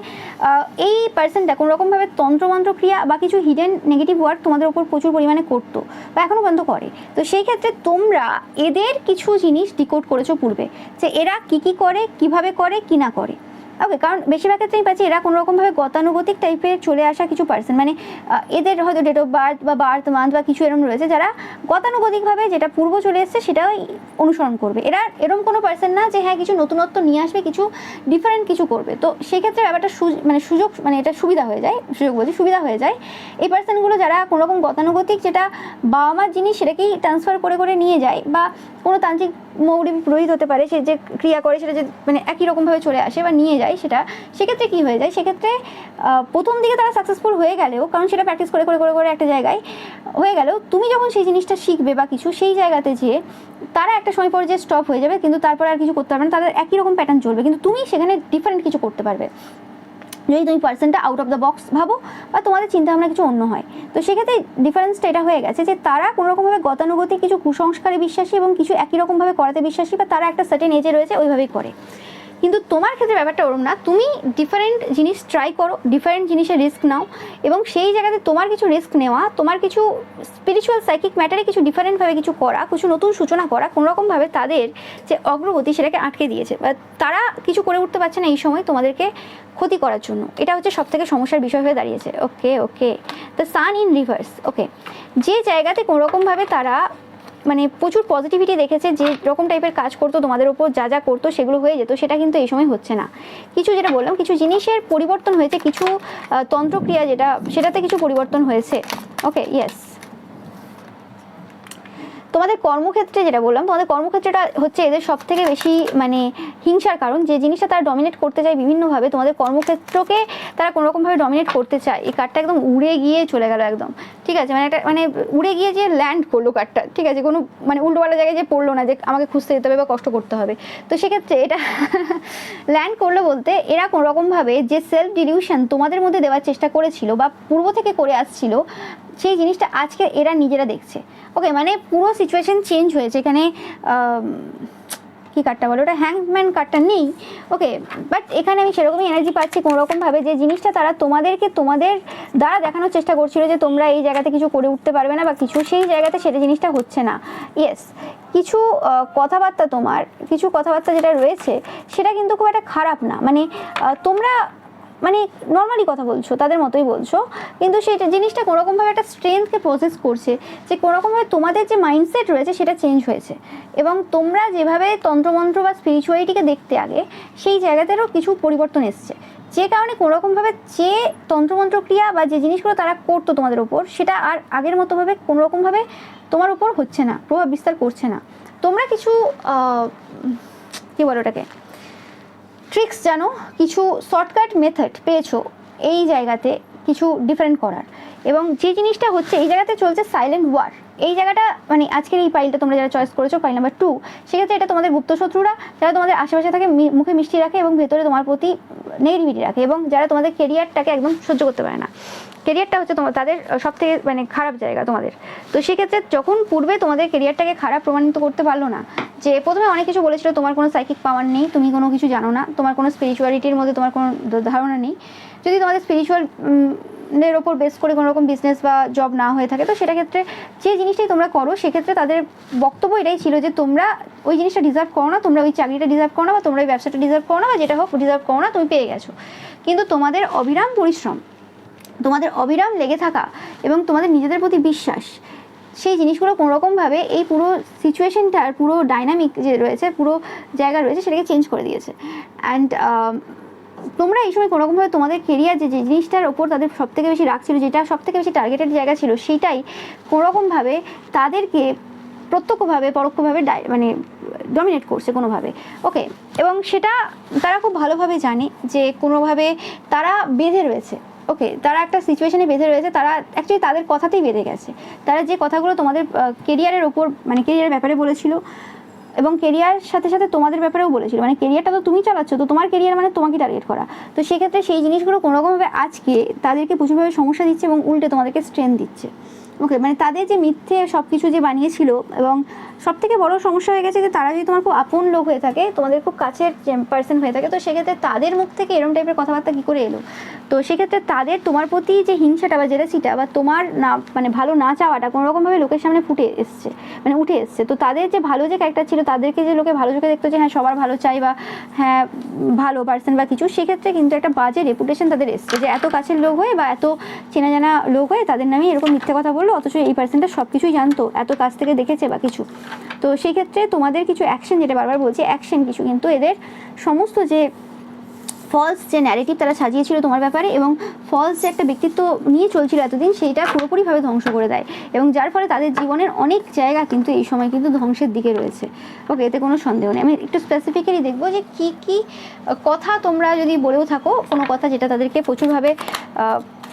এই পার্সনটা কোনো রকমভাবে তন্ত্রমন্ত্র ক্রিয়া বা কিছু হিডেন নেগেটিভ ওয়ার্ক তোমাদের ওপর প্রচুর পরিমাণে করতো বা এখনও পর্যন্ত করে। তো সেই ক্ষেত্রে তোমরা এদের কিছু জিনিস ডিকোড করেছো পূর্বে, যে এরা কী করে, কিভাবে করে, কি না করে। ওকে, কারণ বেশিরভাগ ক্ষেত্রে আমি পাচ্ছি এরা কোনোরকমভাবে গতানুগতিক টাইপের চলে আসা কিছু পার্সন, মানে এদের হয়তো ডেট অফ বার্থ বা বার্থ মান্থ বা কিছু এরকম রয়েছে, যারা গতানুগতিকভাবে যেটা পূর্ব চলে এসছে সেটাই অনুসরণ করবে। এরা এরকম কোনো পার্সন না যে হ্যাঁ কিছু নতুনত্ব নিয়ে আসবে, কিছু ডিফারেন্ট কিছু করবে। তো সেক্ষেত্রে ব্যাপারটা সুযোগ, মানে এটা সুবিধা হয়ে যায়, সুবিধা হয়ে যায় এই পার্সনগুলো যারা কোনোরকম গতানুগতিক, যেটা বাবা মার জিনিস সেটাকেই ট্রান্সফার করে নিয়ে যায়, বা কোনো তান্ত্রিক মৌলী পুরোহিত হতে পারে, সে যে ক্রিয়া করে সেটা যে মানে একই রকমভাবে চলে আসে বা নিয়ে যায় সেটা। সেক্ষেত্রে কী হয়ে যায়, সেক্ষেত্রে প্রথম দিকে তারা সাকসেসফুল হয়ে গেলেও, কারণ সেটা প্র্যাকটিস করে একটা জায়গায় হয়ে গেলেও, তুমি যখন সেই জিনিসটা শিখবে বা কিছু, সেই জায়গাতে যেয়ে তারা একটা সময় পরে যে স্টপ হয়ে যাবে, কিন্তু তারপরে আর কিছু করতে পারবে না, তাদের একই রকম প্যাটার্ন চলবে, কিন্তু তুমি সেখানে ডিফারেন্ট কিছু করতে পারবে যদি তুমি পার্সনটা আউট অফ দ্য বক্স ভাবো বা তোমাদের চিন্তাভাবনা কিছু অন্য হয়। তো সেক্ষেত্রে ডিফারেন্সটা এটা হয়ে গেছে যে তারা কোনোরকমভাবে গতানুগতিক কিছু কুসংস্কারে বিশ্বাসী এবং কিছু একই রকমভাবে করাতে বিশ্বাসী, বা তারা একটা সার্টেন এজে রয়েছে ওইভাবেই করে। কিন্তু তোমার ক্ষেত্রে ব্যাপারটা ওরম না, তুমি ডিফারেন্ট জিনিস ট্রাই করো, ডিফারেন্ট জিনিসের রিস্ক নাও, এবং সেই জায়গাতে তোমার কিছু রিস্ক নেওয়া, তোমার কিছু স্পিরিচুয়াল সাইকিক ম্যাটারে কিছু ডিফারেন্টভাবে কিছু করা, কিছু নতুন সূচনা করা, কোনোরকমভাবে তাদের যে অগ্রগতি সেটাকে আটকে দিয়েছে, বা তারা কিছু করে উঠতে পারছে না এই সময় তোমাদেরকে ক্ষতি করার জন্য। এটা হচ্ছে সবথেকে সমস্যার বিষয় হয়ে দাঁড়িয়েছে। ওকে ওকে, দ্য সান ইন রিভার্স। ওকে, যে জায়গাতে কোনোরকমভাবে তারা মানে প্রচুর পজিটিভিটি দেখেছে, যে রকম টাইপের কাজ করতো তোমাদের উপর, যা করতো সেগুলো হয়ে যেত, সেটা কিন্তু এই সময় হচ্ছে না। কিছু যেটা বললাম, কিছু জিনিসের পরিবর্তন হয়েছে, কিছু তন্ত্রক্রিয়া যেটা, সেটাতে কিছু পরিবর্তন হয়েছে। ওকে, ইয়েস। তোমাদের কর্মক্ষেত্রে যেটা বললাম, তোমাদের কর্মক্ষেত্রটা হচ্ছে এদের সব থেকে বেশি মানে হিংসার কারণ, যে জিনিসটা তারা ডমিনেট করতে চায় বিভিন্নভাবে, তোমাদের কর্মক্ষেত্রকে তারা কোনোরকমভাবে ডমিনেট করতে চায়। এই কার্ডটা একদম উড়ে গিয়ে চলে গেল একদম, ঠিক আছে, মানে একটা মানে উড়ে গিয়ে যে ল্যান্ড করলো কার্ডটা, ঠিক আছে, কোনো মানে উল্টোপাল্টা জায়গায় যে পড়লো না যে আমাকে খুঁজতে যেতে হবে বা কষ্ট করতে হবে। তো সেক্ষেত্রে এটা ল্যান্ড করলো বলতে, এরা কোনোরকমভাবে যে সেলফ ডিলিউশন তোমাদের মধ্যে দেওয়ার চেষ্টা করেছিল বা পূর্ব থেকে করে আসছিল, সেই জিনিসটা আজকে এরা নিজেরা দেখছে। ওকে, মানে পুরো সিচুয়েশন চেঞ্জ হয়েছে এখানে। কী কার্ডটা বলো, ওটা হ্যাংম্যান কার্ডটা নেই। ওকে, বাট এখানে আমি সেরকমই এনার্জি পাচ্ছি কোনোরকমভাবে, যে জিনিসটা তারা তোমাদেরকে তোমাদের দ্বারা দেখানোর চেষ্টা করছিল যে তোমরা এই জায়গাতে কিছু করে উঠতে পারবে না বা কিছু, সেই জায়গাতে সেটা জিনিসটা হচ্ছে না। ইয়েস, কিছু কথাবার্তা, তোমার কিছু কথাবার্তা যেটা রয়েছে সেটা কিন্তু খুব একটা খারাপ না, মানে তোমরা মানে নর্মালি কথা বলছো, তাদের মতোই বলছো, কিন্তু সেটা জিনিসটা কোনোরকমভাবে একটা স্ট্রেংথকে প্রসেস করছে, যে কোনোরকমভাবে তোমাদের যে মাইন্ডসেট রয়েছে সেটা চেঞ্জ হয়েছে, এবং তোমরা যেভাবে তন্ত্রমন্ত্র বা স্পিরিচুয়ালিটিকে দেখতে আগে, সেই জায়গাতেও কিছু পরিবর্তন এসছে, যে কারণে কোনোরকমভাবে যে তন্ত্রমন্ত্র ক্রিয়া বা যে জিনিসগুলো তারা করতো তোমাদের ওপর, সেটা আর আগের মতোভাবে কোনোরকমভাবে তোমার উপর হচ্ছে না, প্রভাব বিস্তার করছে না। তোমরা কিছু কী বলো ওটাকে, ট্রিক্স জানো, কিছু শর্টকাট মেথড পেয়েছো এই জায়গাতে কিছু ডিফারেন্ট করার, এবং যে জিনিসটা হচ্ছে এই জায়গাতে চলছে সাইলেন্ট ওয়ার। এই জায়গাটা মানে আজকের এই ফাইলটা তোমরা যারা চয়েস করেছো, ফাইল নাম্বার 2, সেক্ষেত্রে এটা তোমাদের গুপ্ত শত্রুরা, যারা তোমাদের আশেপাশে থাকে, মুখে মিষ্টি রাখে এবং ভেতরে তোমার প্রতি নেগেটিভিটি রাখে, এবং যারা তোমাদের কেরিয়ারটাকে একদম সহ্য করতে পারে না। কেরিয়ারটা হচ্ছে তাদের সব থেকে মানে খারাপ জায়গা তোমাদের। তো সেক্ষেত্রে যখন পূর্বে তোমাদের কেরিয়ারটাকে খারাপ প্রমাণিত করতে পারলো না, যে প্রথমে অনেক কিছু বলেছিল, তোমার কোনো সাইকিক পাওয়ার নেই, তুমি কোনো কিছু জানো না, তোমার কোনো স্পিরিচুয়ালিটির মধ্যে তোমার কোনো ধারণা নেই, যদি তোমাদের স্পিরিচুয়াল এর ওপর বেস করে কোনো রকম বিজনেস বা জব না হয়ে থাকে, তো সেটা ক্ষেত্রে যে জিনিসটাই তোমরা করো, সেক্ষেত্রে তাদের বক্তব্য এটাই ছিল যে তোমরা ওই জিনিসটা ডিজার্ভ করো না, তোমরা ওই চাকরিটা ডিজার্ভ করো না, বা তোমরা ওই ব্যবসাটা ডিজার্ভ করো না, বা যেটা হোক ডিজার্ভ করো না, তুমি পেয়ে গেছো। কিন্তু তোমাদের অবিরাম পরিশ্রম, তোমাদের অবিরাম লেগে থাকা এবং তোমাদের নিজেদের প্রতি বিশ্বাস, সেই জিনিসগুলো কোনোরকমভাবে এই পুরো সিচুয়েশনটার পুরো ডাইনামিক যে রয়েছে, পুরো জায়গা রয়েছে, সেটাকে চেঞ্জ করে দিয়েছে। অ্যান্ড তোমরা এই সময় কোনোরকমভাবে তোমাদের কেরিয়ার যে জিনিসটার ওপর তাদের সবথেকে বেশি রাগ ছিল, যেটা সবথেকে বেশি টার্গেটেড জায়গা ছিল, সেইটাই কোনোরকমভাবে তাদেরকে প্রত্যক্ষভাবে পরোক্ষভাবে মানে ডমিনেট করছে কোনোভাবে। ওকে, এবং সেটা তারা খুব ভালোভাবে জানে যে কোনোভাবে তারা বেঁধে রয়েছে। ওকে, তারা একটা সিচুয়েশনে বেঁধে রয়েছে, তারা অ্যাকচুয়ালি তাদের কথাতেই বেঁধে গেছে। তারা যে কথাগুলো তোমাদের কেরিয়ারের ওপর মানে কেরিয়ারের ব্যাপারে বলেছিল এবং কেরিয়ার সাথে সাথে তোমাদের ব্যাপারেও বলেছিল, মানে কেরিয়ারটা তো তুমি চালাচ্ছ, তো তোমার কেরিয়ার মানে তোমাকে টার্গেট করা। তো সেক্ষেত্রে সেই জিনিসগুলো কোনোরকমভাবে আজকে তাদেরকে প্রচুরভাবে সমস্যা দিচ্ছে এবং উল্টে তোমাদেরকে স্ট্রেন্থ দিচ্ছে। ওকে, মানে তাদের যে মিথ্যে সব কিছু যে বানিয়েছিল, এবং সব থেকে বড় সমস্যা হয়ে গেছে যে তারা যদি তোমার খুব আপন লোক হয়ে থাকে, তোমাদের খুব কাছের পার্সন হয়ে থাকে, তো সেক্ষেত্রে তাদের মুখ থেকে এরকম টাইপের কথাবার্তা কী করে এলো? তো সেক্ষেত্রে তাদের তোমার প্রতি যে হিংসাটা বা জেলাসিটা বা তোমার না মানে ভালো না চাওয়াটা কোনোরকমভাবে লোকের সামনে উঠে এসছে। তো তাদের যে ভালো যে ক্যারেক্টার ছিল, তাদেরকে যে লোকে ভালো চোখে দেখতো যে হ্যাঁ সবার ভালো চাই বা হ্যাঁ ভালো পার্সন বা কিছু, সেক্ষেত্রে কিন্তু একটা বাজে রেপুটেশন তাদের এসছে যে এত কাছের লোক হয়ে বা এত চেনা জানা লোক হয়ে তাদের নামে এরকম মিথ্যে কথা বললো, অথচ এই পার্সনটা সব কিছুই জানতো, এত কাছ থেকে দেখেছে বা কিছু। তো সেই ক্ষেত্রে তোমাদের কিছু অ্যাকশন, যেটা বারবার বলছি অ্যাকশন কিছু, কিন্তু এদের সমস্ত যে ফলস যে ন্যারেটিভ তারা সাজিয়েছিল তোমার ব্যাপারে এবং ফলস যে একটা ব্যক্তিত্ব নিয়ে চলছিল এতদিন, সেইটা পুরোপুরিভাবে ধ্বংস করে দেয় এবং যার ফলে তাদের জীবনের অনেক জায়গা কিন্তু এই সময় কিন্তু ধ্বংসের দিকে রয়েছে। ওকে, এতে কোনো সন্দেহ নেই। আমি একটু স্পেসিফিক্যালি দেখবো যে কী কী কথা তোমরা যদি বলেও থাকো, কোনো কথা যেটা তাদেরকে প্রচুরভাবে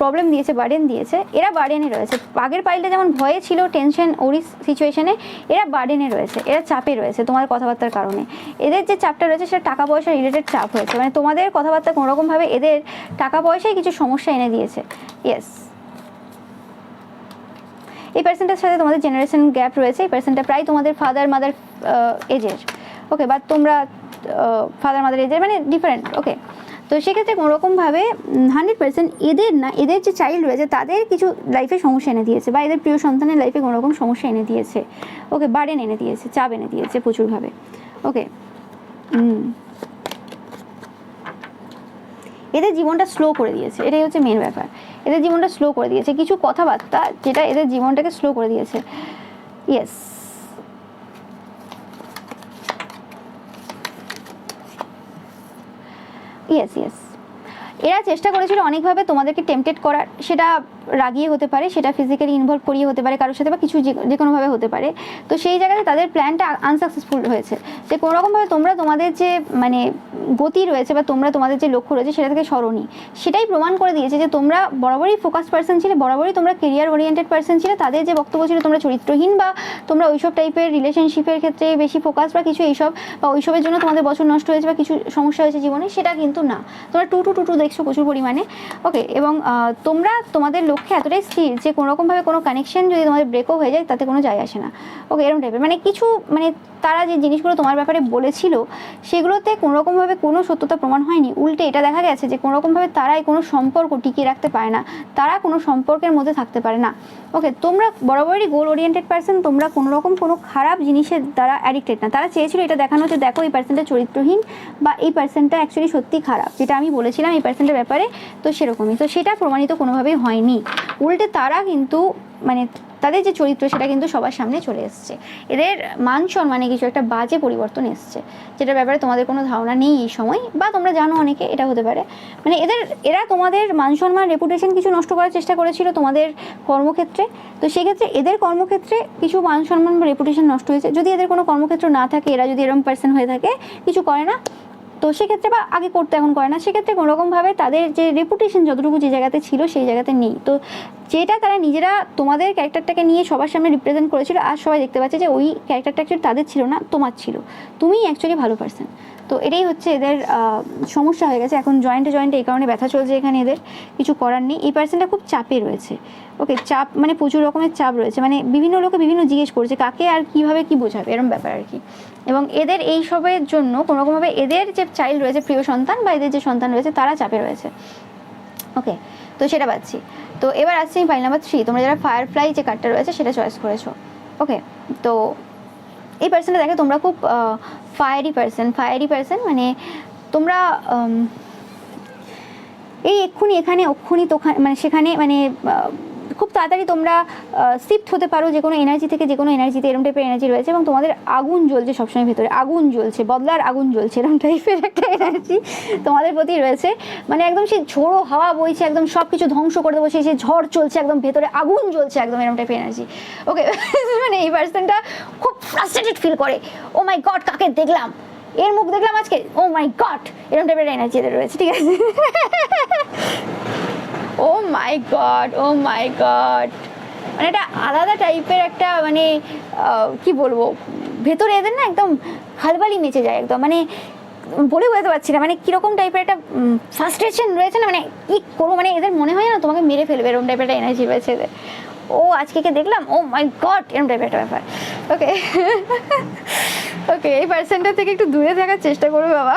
প্রবলেম দিয়েছে, বার্ডেন দিয়েছে, এরা বার্ডেনে রয়েছে। আগের পাইলটা যেমন ভয়ে ছিল, টেনশন ওরি সিচুয়েশনে, এরা বার্ডেনে রয়েছে, এরা চাপে রয়েছে তোমাদের কথাবার্তার কারণে। এদের যে চাপটা রয়েছে সেটা টাকা পয়সা রিলেটেড চাপ হয়েছে, মানে তোমাদের কথাবার্তা কোনোরকমভাবে এদের টাকা পয়সায় কিছু সমস্যা এনে দিয়েছে। ইয়েস, এই পার্সনটার সাথে তোমাদের জেনারেশন গ্যাপ রয়েছে। এই পার্সনটা প্রায় তোমাদের ফাদার মাদার এজের। ওকে, বা তোমরা ফাদার মাদার এজের, মানে ডিফারেন্ট। ওকে, তো সেক্ষেত্রে কোনোরকমভাবে 100% এদের না, এদের যে চাইল্ড রয়েছে তাদের কিছু লাইফে সমস্যা এনে দিয়েছে বা এদের প্রিয় সন্তানের লাইফে কোনোরকম সমস্যা এনে দিয়েছে। ওকে, বার্ডেন এনে দিয়েছে, চাপ এনে দিয়েছে প্রচুরভাবে। ওকে, এদের জীবনটা স্লো করে দিয়েছে, এটাই হচ্ছে মেন ব্যাপার। এদের জীবনটা স্লো করে দিয়েছে কিছু কথাবার্তা, যেটা এদের জীবনটাকে স্লো করে দিয়েছে। ইয়েস, ইয়েস ইয়েস, এরা চেষ্টা করেছিল অনেকভাবে তোমাদেরকে টেম্পটেড করার, সেটা রাগিয়ে হতে পারে, সেটা ফিজিক্যালি ইনভলভ করিয়ে হতে পারে কারোর সাথে, বা কিছু যে কোনোভাবে হতে পারে। তো সেই জায়গাতে তাদের প্ল্যানটা আনসাকসেসফুল হয়েছে, যে কোনোরকমভাবে তোমরা তোমাদের যে মানে গতি রয়েছে বা তোমরা তোমাদের যে লক্ষ্য রয়েছে সেটা থেকে সরণি, সেটাই প্রমাণ করে দিয়েছে যে তোমরা বরাবরই ফোকাস পার্সন ছিলে, বরাবরই তোমরা কেরিয়ার ওরিয়েন্টেড পার্সন ছিলে। তাদের যে বক্তব্য ছিল তোমরা চরিত্রহীন বা তোমরা ওইসব টাইপের রিলেশনশিপের ক্ষেত্রে বেশি ফোকাস বা কিছু এইসব, বা ওইসবের জন্য তোমাদের বছর নষ্ট হয়েছে বা কিছু সমস্যা হয়েছে জীবনে, সেটা কিন্তু না। তোমরা টু দেখছো প্রচুর পরিমাণে। ওকে, এবং তোমরা তোমাদের লক্ষ্যে এতটাই স্থির যে কোনোরকমভাবে কোনো কানেকশন যদি তোমাদের ব্রেকও হয়ে যায় তাতে কোনো যায় আসে না। ওকে, এরকম টাইপের মানে কিছু, মানে তারা যে জিনিসগুলো তোমার ব্যাপারে বলেছিল সেগুলোতে কোনোরকমভাবে কোনো সত্যতা প্রমাণ হয়নি, উল্টে এটা দেখা গেছে যে কোনোরকমভাবে তারাই কোনো সম্পর্ক টিকিয়ে রাখতে পারে না, তারা কোনো সম্পর্কের মধ্যে থাকতে পারে না। ওকে, তোমরা বরাবরই গোল ওরিয়েন্টেড পার্সন, তোমরা কোনোরকম কোনো খারাপ জিনিসের দ্বারা অ্যাডিক্টেড না। তারা চেয়েছিল এটা দেখানো যে দেখো এই পার্সনটা চরিত্রহীন বা এই পার্সনটা অ্যাকচুয়ালি সত্যি খারাপ, যেটা আমি বলেছিলাম এই পার্সনটার ব্যাপারে, তো সেরকমই। তো সেটা প্রমাণিত কোনোভাবেই হয়নি, উল্টে তারা কিন্তু মানে তাদের যে চরিত্র সেটা কিন্তু সবার সামনে চলে এসছে। এদের মান সম্মানে কিছু একটা বাজে পরিবর্তন এসছে, যেটার ব্যাপারে তোমাদের কোনো ধারণা নেই এই সময়, বা তোমরা জানো অনেকে, এটা হতে পারে। মানে এরা তোমাদের মান সম্মান রেপুটেশন কিছু নষ্ট করার চেষ্টা করেছিল তোমাদের কর্মক্ষেত্রে। তো সেক্ষেত্রে এদের কর্মক্ষেত্রে কিছু মান সম্মান বা রেপুটেশন নষ্ট হয়েছে। যদি এদের কোনো কর্মক্ষেত্র না থাকে, এরা যদি এরকম পার্সন হয়ে থাকে কিছু করে না, তো সেক্ষেত্রে বা আগে করতে এখন করে না, সেক্ষেত্রে কোনোরকমভাবে তাদের যে রেপুটেশন যতটুকু যে জায়গাতে ছিল সেই জায়গাতে নেই। তো যেটা তারা নিজেরা তোমাদের ক্যারেক্টারটাকে নিয়ে সবার সামনে রিপ্রেজেন্ট করেছিল, আর সবাই দেখতে পাচ্ছে যে ওই ক্যারেক্টারটা অ্যাকচুয়ালি তাদের ছিল না, তোমার ছিল, তুমিই অ্যাকচুয়ালি ভালো পার্সন। তো এটাই হচ্ছে এদের সমস্যা হয়ে গেছে এখন জয়েন্টে এই কারণে ব্যথা চলছে এখানে, এদের কিছু করার নেই। এই পার্সনটা খুব চাপে রয়েছে। ওকে, চাপ মানে প্রচুর রকমের চাপ রয়েছে, মানে বিভিন্ন লোকে বিভিন্ন জিজ্ঞেস করছে কাকে আর কীভাবে কী বোঝাবে, এরকম ব্যাপার আর কি। এবং এদের এই সবের জন্য কোনোরকমভাবে এদের যে চাইল্ড রয়েছে, প্রিয় সন্তান বা এদের যে সন্তান রয়েছে, তারা চাপে রয়েছে। ওকে, তো সেটা পাচ্ছি। তো এবার আসছি ফাইল নাম্বার 3, তোমরা যারা ফায়ারফ্লাই যে কার্ডটা রয়েছে সেটা চয়েস করেছো। ওকে, তো এই পার্সনটা দেখে তোমরা খুব ফায়ারি পার্সন, মানে তোমরা এই এক্ষুনি এখানে অক্ষুনি তোখানে, মানে সেখানে, মানে খুব তাড়াতাড়ি তোমরা শিফট হতে পারো যে কোনো এনার্জি থেকে যে কোনো এনার্জিতে, এরকম টাইপের এনার্জি রয়েছে। এবং তোমাদের আগুন জ্বলছে সবসময় ভেতরে, আগুন জ্বলছে, বদলার আগুন জ্বলছে, এরকম টাইপের একটা এনার্জি তোমাদের প্রতি রয়েছে। মানে একদম সেই ঝোড়ো হাওয়া বইছে, একদম সব কিছু ধ্বংস করে দেবো, সেই ঝড় চলছে, একদম ভেতরে আগুন জ্বলছে, একদম এরকম টাইপের এনার্জি। ওকে, মানে এই পার্সনটা খুব ফ্রাস্ট্রেটেড ফিল করে, ও মাই গড কাকে দেখলাম, এর মুখ দেখলাম আজকে, ও মাই গড, এরকম টাইপের এনার্জি এদের রয়েছে, ঠিক আছে। ও মাই গড, ও মাই গড, মানে এটা আলাদা টাইপের একটা মানে কি বলবো, ভেতরে এদের না একদম খালবালি মেচে যায় একদম, মানে বলে বোঝাতে পারছি না, মানে কিরকম টাইপের একটা ফ্রাস্ট্রেশন রয়েছে না, মানে কি করবো, মানে এদের মনে হয় না তোমাকে মেরে ফেলবে, এরকম টাইপের একটা এনার্জি রয়েছে এদের। ও আজকে দেখলাম, ও মাই গড, এরকম টাইপের একটা ব্যাপার। ওকে ওকে, এই পার্সনটা থেকে একটু দূরে থাকার চেষ্টা করবে বাবা।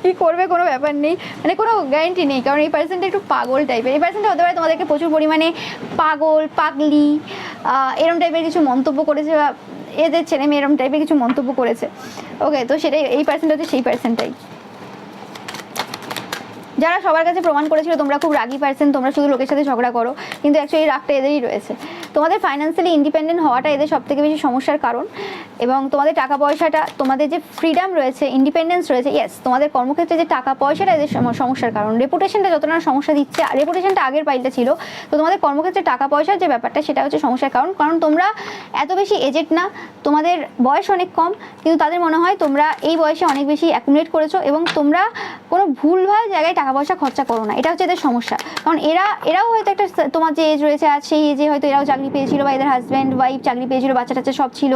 কি করবে কোনো ব্যাপার নেই, মানে কোনো গ্যারান্টি নেই, কারণ এই পার্সনটা একটু পাগল টাইপের। এই পার্সনটা হতে পারে তোমাদেরকে প্রচুর পরিমাণে পাগল, পাগলি এরকম টাইপের কিছু মন্তব্য করেছে, বা এদের ছেলে মেয়ে এরকম টাইপের কিছু মন্তব্য করেছে। ওকে, তো সেটাই, এই পার্সনটা হচ্ছে সেই পার্সনটাই যারা সবার কাছে প্রমাণ করেছিল তোমরা খুব রাগী পার্সন, তোমরা শুধু লোকের সাথে ঝগড়া করো, কিন্তু অ্যাকচুয়ালি রাগটা এদেরই রয়েছে। তোমাদের ফাইন্যান্সিয়ালি ইন্ডিপেন্ডেন্ট হওয়াটা এদের সব থেকে বেশি সমস্যার কারণ, এবং তোমাদের টাকা পয়সাটা, তোমাদের যে ফ্রিডম রয়েছে, ইন্ডিপেন্ডেন্স রয়েছে, ইয়েস, তোমাদের কর্মক্ষেত্রে যে টাকা পয়সাটা এদের সমস্যার কারণ। রেপুটেশনটা যতটা সমস্যা দিচ্ছে, রেপুটেশনটা আগের পাইলটা ছিল, তো তোমাদের কর্মক্ষেত্রে টাকা পয়সার যে ব্যাপারটা সেটা হচ্ছে সমস্যার কারণ। কারণ তোমরা এত বেশি এজেড না, তোমাদের বয়স অনেক কম, কিন্তু তাদের মনে হয় তোমরা এই বয়সে অনেক বেশি অ্যাকুমুলেট করেছো, এবং তোমরা কোনো ভুলভাল জায়গায় টাকা পয়সা খরচা করো না, এটা হচ্ছে এদের সমস্যা। কারণ এরাও হয়তো একটা, তোমার যে এজ রয়েছে আজ, সেই এজে হয়তো এরাও চাকরি পেয়েছিল, বা এদের হাজব্যান্ড ওয়াইফ চাকরি পেয়েছিল, বাচ্চা টাচ্চা সব ছিল,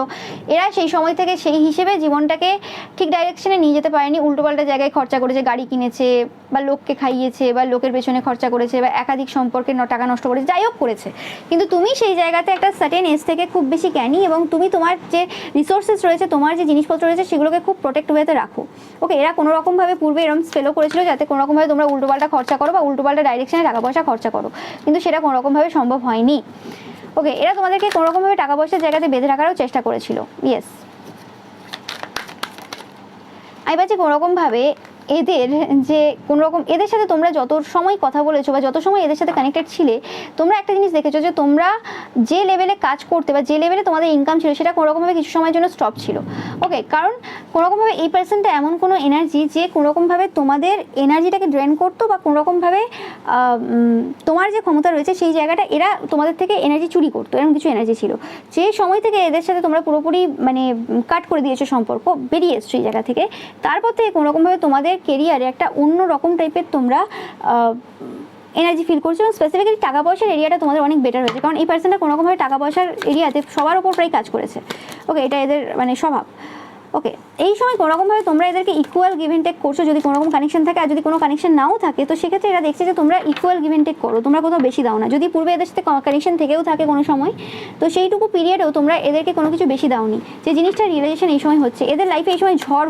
এরা সেই সময় থেকে সেই হিসেবে জীবনটাকে ঠিক ডাইরেকশনে নিয়ে যেতে পারেনি, উল্টোপাল্টা জায়গায় খরচা করেছে, গাড়ি কিনেছে, বা লোককে খাইয়েছে, বা লোকের পেছনে খরচা করেছে, বা একাধিক সম্পর্কে টাকা নষ্ট করেছে, যাই হোক করেছে। কিন্তু তুমি সেই জায়গাতে একটা সার্টেন এজ থেকে খুব বেশি জ্ঞানী, এবং তুমি তোমার যে রিসোর্সেস রয়েছে, তোমার যে জিনিসপত্র রয়েছে, সেগুলোকে খুব প্রোটেক্ট ওয়েতে রাখো। ওকে, এরা কোনো রকমভাবে পূর্বে এরকম স্পেলও করেছিল যাতে কোনো রকমভাবে তোমরা উল্টোপাল্টা খরচা করো, বা উল্টোপাল্টা ডাইরেকশনে টাকা পয়সা খরচা করো, কিন্তু সেটা কোনো রকমভাবে সম্ভব হয়নি। ওকে, এরা তোমাদেরকে কোনো রকমভাবে টাকা পয়সার জায়গাতে বেঁধে রাখারও চেষ্টা করেছিল, ইয়েস। আমি পাচ্ছি কোনোরকমভাবে এদের যে কোনোরকম, এদের সাথে তোমরা যত সময় কথা বলেছো, বা যত সময় এদের সাথে কানেক্টেড ছিলে, তোমরা একটা জিনিস দেখেছো যে তোমরা যে লেভেলে কাজ করতে, বা যে লেভেলে তোমাদের ইনকাম ছিল, সেটা কোনোরকমভাবে কিছু সময়ের জন্য স্টপ ছিল। ওকে, কারণ কোনোরকমভাবে এই পার্সনটা এমন কোনো এনার্জি যে কোনোরকমভাবে তোমাদের এনার্জিটাকে ড্রেন করতো, বা কোনোরকমভাবে তোমার যে ক্ষমতা রয়েছে সেই জায়গাটা এরা তোমাদের থেকে এনার্জি চুরি করতো, এরকম কিছু এনার্জি ছিল। যে সময় থেকে এদের সাথে তোমরা পুরোপুরি মানে কাট করে দিয়েছো সম্পর্ক, বেরিয়ে এসছো এই জায়গা থেকে, তারপর থেকে কোনোরকমভাবে তোমাদের কেরিয়ারে একটা অন্য রকম টাইপের তোমরা এনার্জি ফিল করছো, এবং স্পেসিফিক্যালি টাকা পয়সার এরিয়াটা তোমাদের অনেক বেটার হয়েছে, কারণ এই পার্সনটা কোনোরকমভাবে টাকা পয়সার এরিয়াতে সবার ওপর প্রায় কাজ করেছে। ওকে, এটা এদের মানে স্বভাব। ওকে, এই সময় কোনোরকমভাবে তোমরা এদেরকে ইকুয়াল গিভ এন্ড টেক করছো, যদি কোনো রকম কানেকশন থাকে, আর যদি কোনো কানেকশন নাও থাকে, তো সেক্ষেত্রে এরা দেখছে যে তোমরা ইকুয়াল গিভ এন্ড টেক করো, তোমরা কোথাও বেশি দাও না। যদি পূর্বে এদের সাথে কানেকশন থেকেও থাকে কোনো সময়, তো সেইটুকু পিরিয়ডেও তোমরা এদেরকে কোনো কিছু বেশি দাওনি, যে জিনিসটা রিয়েলাইজেশন এই সময় হচ্ছে। এদের লাইফে এই সময় ঝড়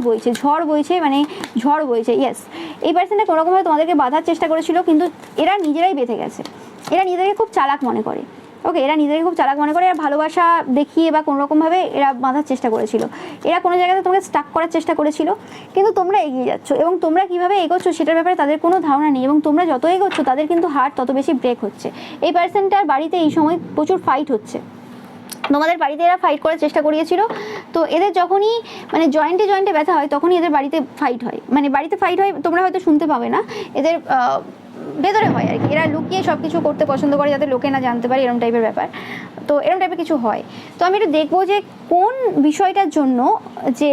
বইছে, মানে ঝড় বইছে, ইয়েস। এই পার্সনটা কোনোরকমভাবে তোমাদেরকে বাঁধার চেষ্টা করেছিল, কিন্তু এরা নিজেরাই বেঁধে গেছে, এরা নিজেদেরকে খুব চালাক মনে করে। ওকে, এরা নিজেদেরকে খুব চালাক মনে করে, এরা ভালোবাসা দেখিয়ে বা কোনোরকমভাবে এরা বাঁধার চেষ্টা করেছিল, এরা কোনো জায়গাতে তোমাকে স্টাক করার চেষ্টা করেছিল, কিন্তু তোমরা এগিয়ে যাচ্ছ, এবং তোমরা কীভাবে এগোচ্ছ সেটার ব্যাপারে তাদের কোনো ধারণা নেই, এবং তোমরা যত এগোচ্ছ তাদের কিন্তু হার্ট তত বেশি ব্রেক হচ্ছে। এই পার্সনটার বাড়িতে এই সময় প্রচুর ফাইট হচ্ছে, তোমাদের বাড়িতে এরা ফাইট করার চেষ্টা করিয়েছিল। তো এদের যখনই মানে জয়েন্টে ব্যথা হয়, তখনই এদের বাড়িতে ফাইট হয়, মানে বাড়িতে ফাইট হয়, তোমরা হয়তো শুনতে পাবে না, এদের ভেতরে হয় আর কি। এরা লুকিয়ে সব কিছু করতে পছন্দ করে যাতে লোকে না জানতে পারে, এরকম টাইপের ব্যাপার। তো এরকম টাইপের কিছু হয়। তো আমি একটু দেখবো যে কোন বিষয়টার জন্য যে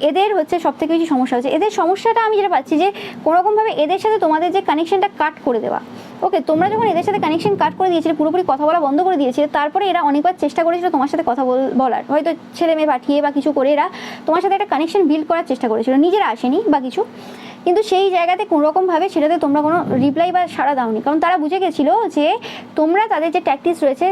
এদের হচ্ছে সব থেকে বেশি সমস্যা হচ্ছে। এদের সমস্যাটা আমি যেটা পাচ্ছি যে কোনোরকমভাবে এদের সাথে তোমাদের যে কানেকশনটা কাট করে দেওয়া। ওকে, তোমরা যখন এদের সাথে কানেকশন কাট করে দিয়েছিলে, পুরোপুরি কথা বলা বন্ধ করে দিয়েছিলে, তারপরে এরা অনেকবার চেষ্টা করেছিল তোমার সাথে কথা বলার, হয়তো ছেলে মেয়ে পাঠিয়ে বা কিছু করে এরা তোমার সাথে একটা কানেকশন বিল্ড করার চেষ্টা করেছিল, নিজেরা আসেনি বা কিছু, কিন্তু সেই জায়গাতে কোনোরকমভাবে সেটাতে তোমরা কোনো রিপ্লাই বা সাড়া দাওনি, কারণ তারা বুঝে গেছিলো যে তোমরা তাদের যে ট্যাকটিক্স রয়েছে,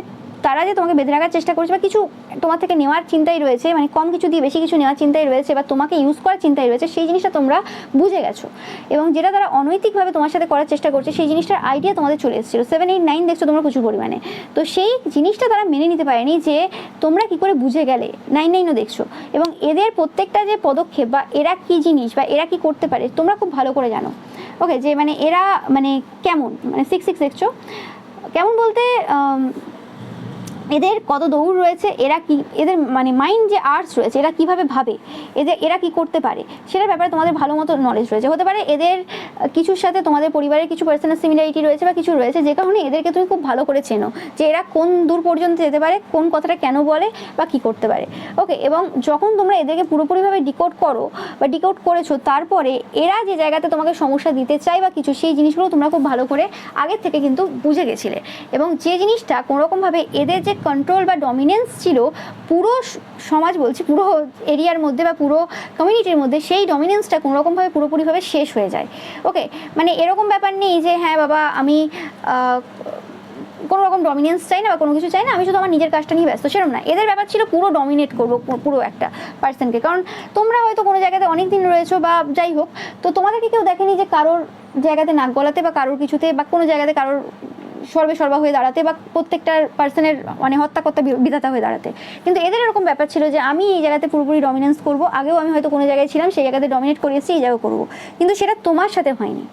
তারা যে তোমাকে বেঁধে রাখার চেষ্টা করছে, বা কিছু তোমার থেকে নেওয়ার চিন্তাই রয়েছে, মানে কম কিছু দিয়ে বেশি কিছু নেওয়ার চিন্তাই রয়েছে, বা তোমাকে ইউজ করার চিন্তাই রয়েছে, সেই জিনিসটা তোমরা বুঝে গেছো, এবং যেটা তারা অনৈতিকভাবে তোমার সাথে করার চেষ্টা করছে, সেই জিনিসটার আইডিয়া তোমাদের চলে এসেছিলো। 7, 8, 9 দেখছো তোমরা প্রচুর পরিমাণে, তো সেই জিনিসটা তারা মেনে নিতে পারেনি যে তোমরা কি করে বুঝে গেলে। 9, 9ও দেখছো, এবং এদের প্রত্যেকটা যে পদক্ষেপ বা এরা কি জিনিস বা এরা কি করতে পারে তোমরা খুব ভালো করে জানো। ওকে, যে মানে এরা মানে কেমন, মানে 6, 6 দেখছো কেমন বলতে এদের কত দৌড় রয়েছে, এরা কি, এদের মানে মাইন্ড যে আর্টস রয়েছে, এরা কিভাবে ভাবে, এরা কি করতে পারে সেটার ব্যাপারে তোমাদের ভালো মতো নলেজ রয়েছে। হতে পারে এদের কিছুর সাথে তোমাদের পরিবারের কিছু পার্সোনাল সিমিলারিটি রয়েছে বা কিছু রয়েছে, যে কারণে এদেরকে তুমি খুব ভালো করে চেনো যে এরা কোন দূর পর্যন্ত যেতে পারে, কোন কথাটা কেন বলে বা কি করতে পারে। ওকে, এবং যখন তোমরা এদেরকে পুরোপুরিভাবে ডিকোড করো বা ডিকোড করেছো, তারপরে এরা যে জায়গাতে তোমাকে সমস্যা দিতে চায় বা কিছু, সেই জিনিসগুলো তোমরা খুব ভালো করে আগের থেকে কিন্তু বুঝে গেছিলে। এবং যে জিনিসটা কোনোরকমভাবে এদের যে কন্ট্রোল বা ডমিনেন্স ছিল পুরো সমাজ, বলছি পুরো এরিয়ার মধ্যে বা পুরো কমিউনিটির মধ্যে, সেই ডমিনেন্সটা কোনোরকমভাবে পুরোপুরিভাবে শেষ হয়ে যায়। ওকে, মানে এরকম ব্যাপার নেই যে হ্যাঁ বাবা আমি কোনো রকম ডমিনেন্স চাই না বা কোনো কিছু চাই না, আমি শুধু আমার নিজের কাজটা নিয়ে ব্যস্ত, সেরকম না। এদের ব্যাপার ছিল পুরো ডমিনেট করবো পুরো একটা পার্সনকে। কারণ তোমরা হয়তো কোনো জায়গাতে অনেক দিন রয়েছো বা যাই হোক, তো তোমাদেরকে কেউ দেখেনি যে কারোর জায়গাতে নাক গলাতে বা কারোর কিছুতে বা কোনো জায়গাতে কারোর সর্বা হয়ে দাঁড়াতে বা প্রত্যেকটা পার্সনের মানে হত্যাকর্তা বিধাতা হয়ে দাঁড়াতে। কিন্তু এদের এরকম ব্যাপার ছিল যে আমি এই জায়গাতে পুরোপুরি ডমিনেন্স করবো, আগেও আমি হয়তো কোনো জায়গায় ছিলাম, সেই জায়গাতে ডমিনেট করিয়েছি, এই জায়গায় করবো, কিন্তু সেটা তোমার সাথে হয়নি।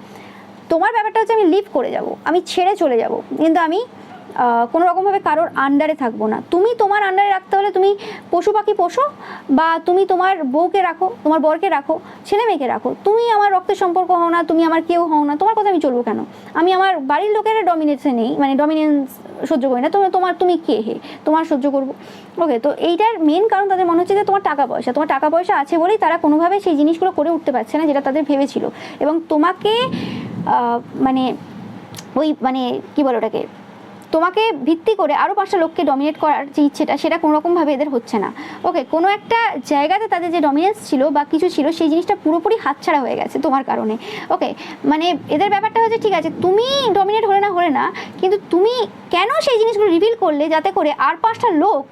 তোমার ব্যাপারটা হচ্ছে আমি লিভ করে যাব, আমি ছেড়ে চলে যাব, কিন্তু আমি কোনো রকমভাবে কারোর আন্ডারে থাকবো না। তুমি তোমার আন্ডারে রাখতে হলে তুমি পশু পাখি পোষো, বা তুমি তোমার বউকে রাখো, তোমার বরকে রাখো, ছেলে মেয়েকে রাখো, তুমি আমার রক্তের সম্পর্ক হও না, তুমি আমার কেউ হও না, তোমার কথা আমি চলবো কেন? আমি আমার বাড়ির লোকের ডমিনেন্সে নেই, মানে ডমিনেন্স সহ্য করি না, তুমি কে হে তোমার সহ্য করবো? ওকে, তো এইটার মেন কারণ তাদের মনে হচ্ছে যে তোমার টাকা পয়সা আছে বলেই তারা কোনোভাবে সেই জিনিসগুলো করে উঠতে পারছে না যেটা তাদের ভেবেছিল। এবং তোমাকে মানে ওই মানে কি বলে ওটাকে, তোমাকে ভিত্তি করে আরও 5টা লোককে ডমিনেট করার যে ইচ্ছেটা, সেটা কোনোরকমভাবে এদের হচ্ছে না। ওকে, কোনো একটা জায়গাতে তাদের যে ডমিনেন্স ছিল বা কিছু ছিল, সেই জিনিসটা পুরোপুরি হাতছাড়া হয়ে গেছে তোমার কারণে। ওকে, মানে এদের ব্যাপারটা হচ্ছে ঠিক আছে তুমি ডমিনেট হলে না, কিন্তু তুমি কেন সেই জিনিসগুলো রিভিল করলে যাতে করে আর 5টা লোক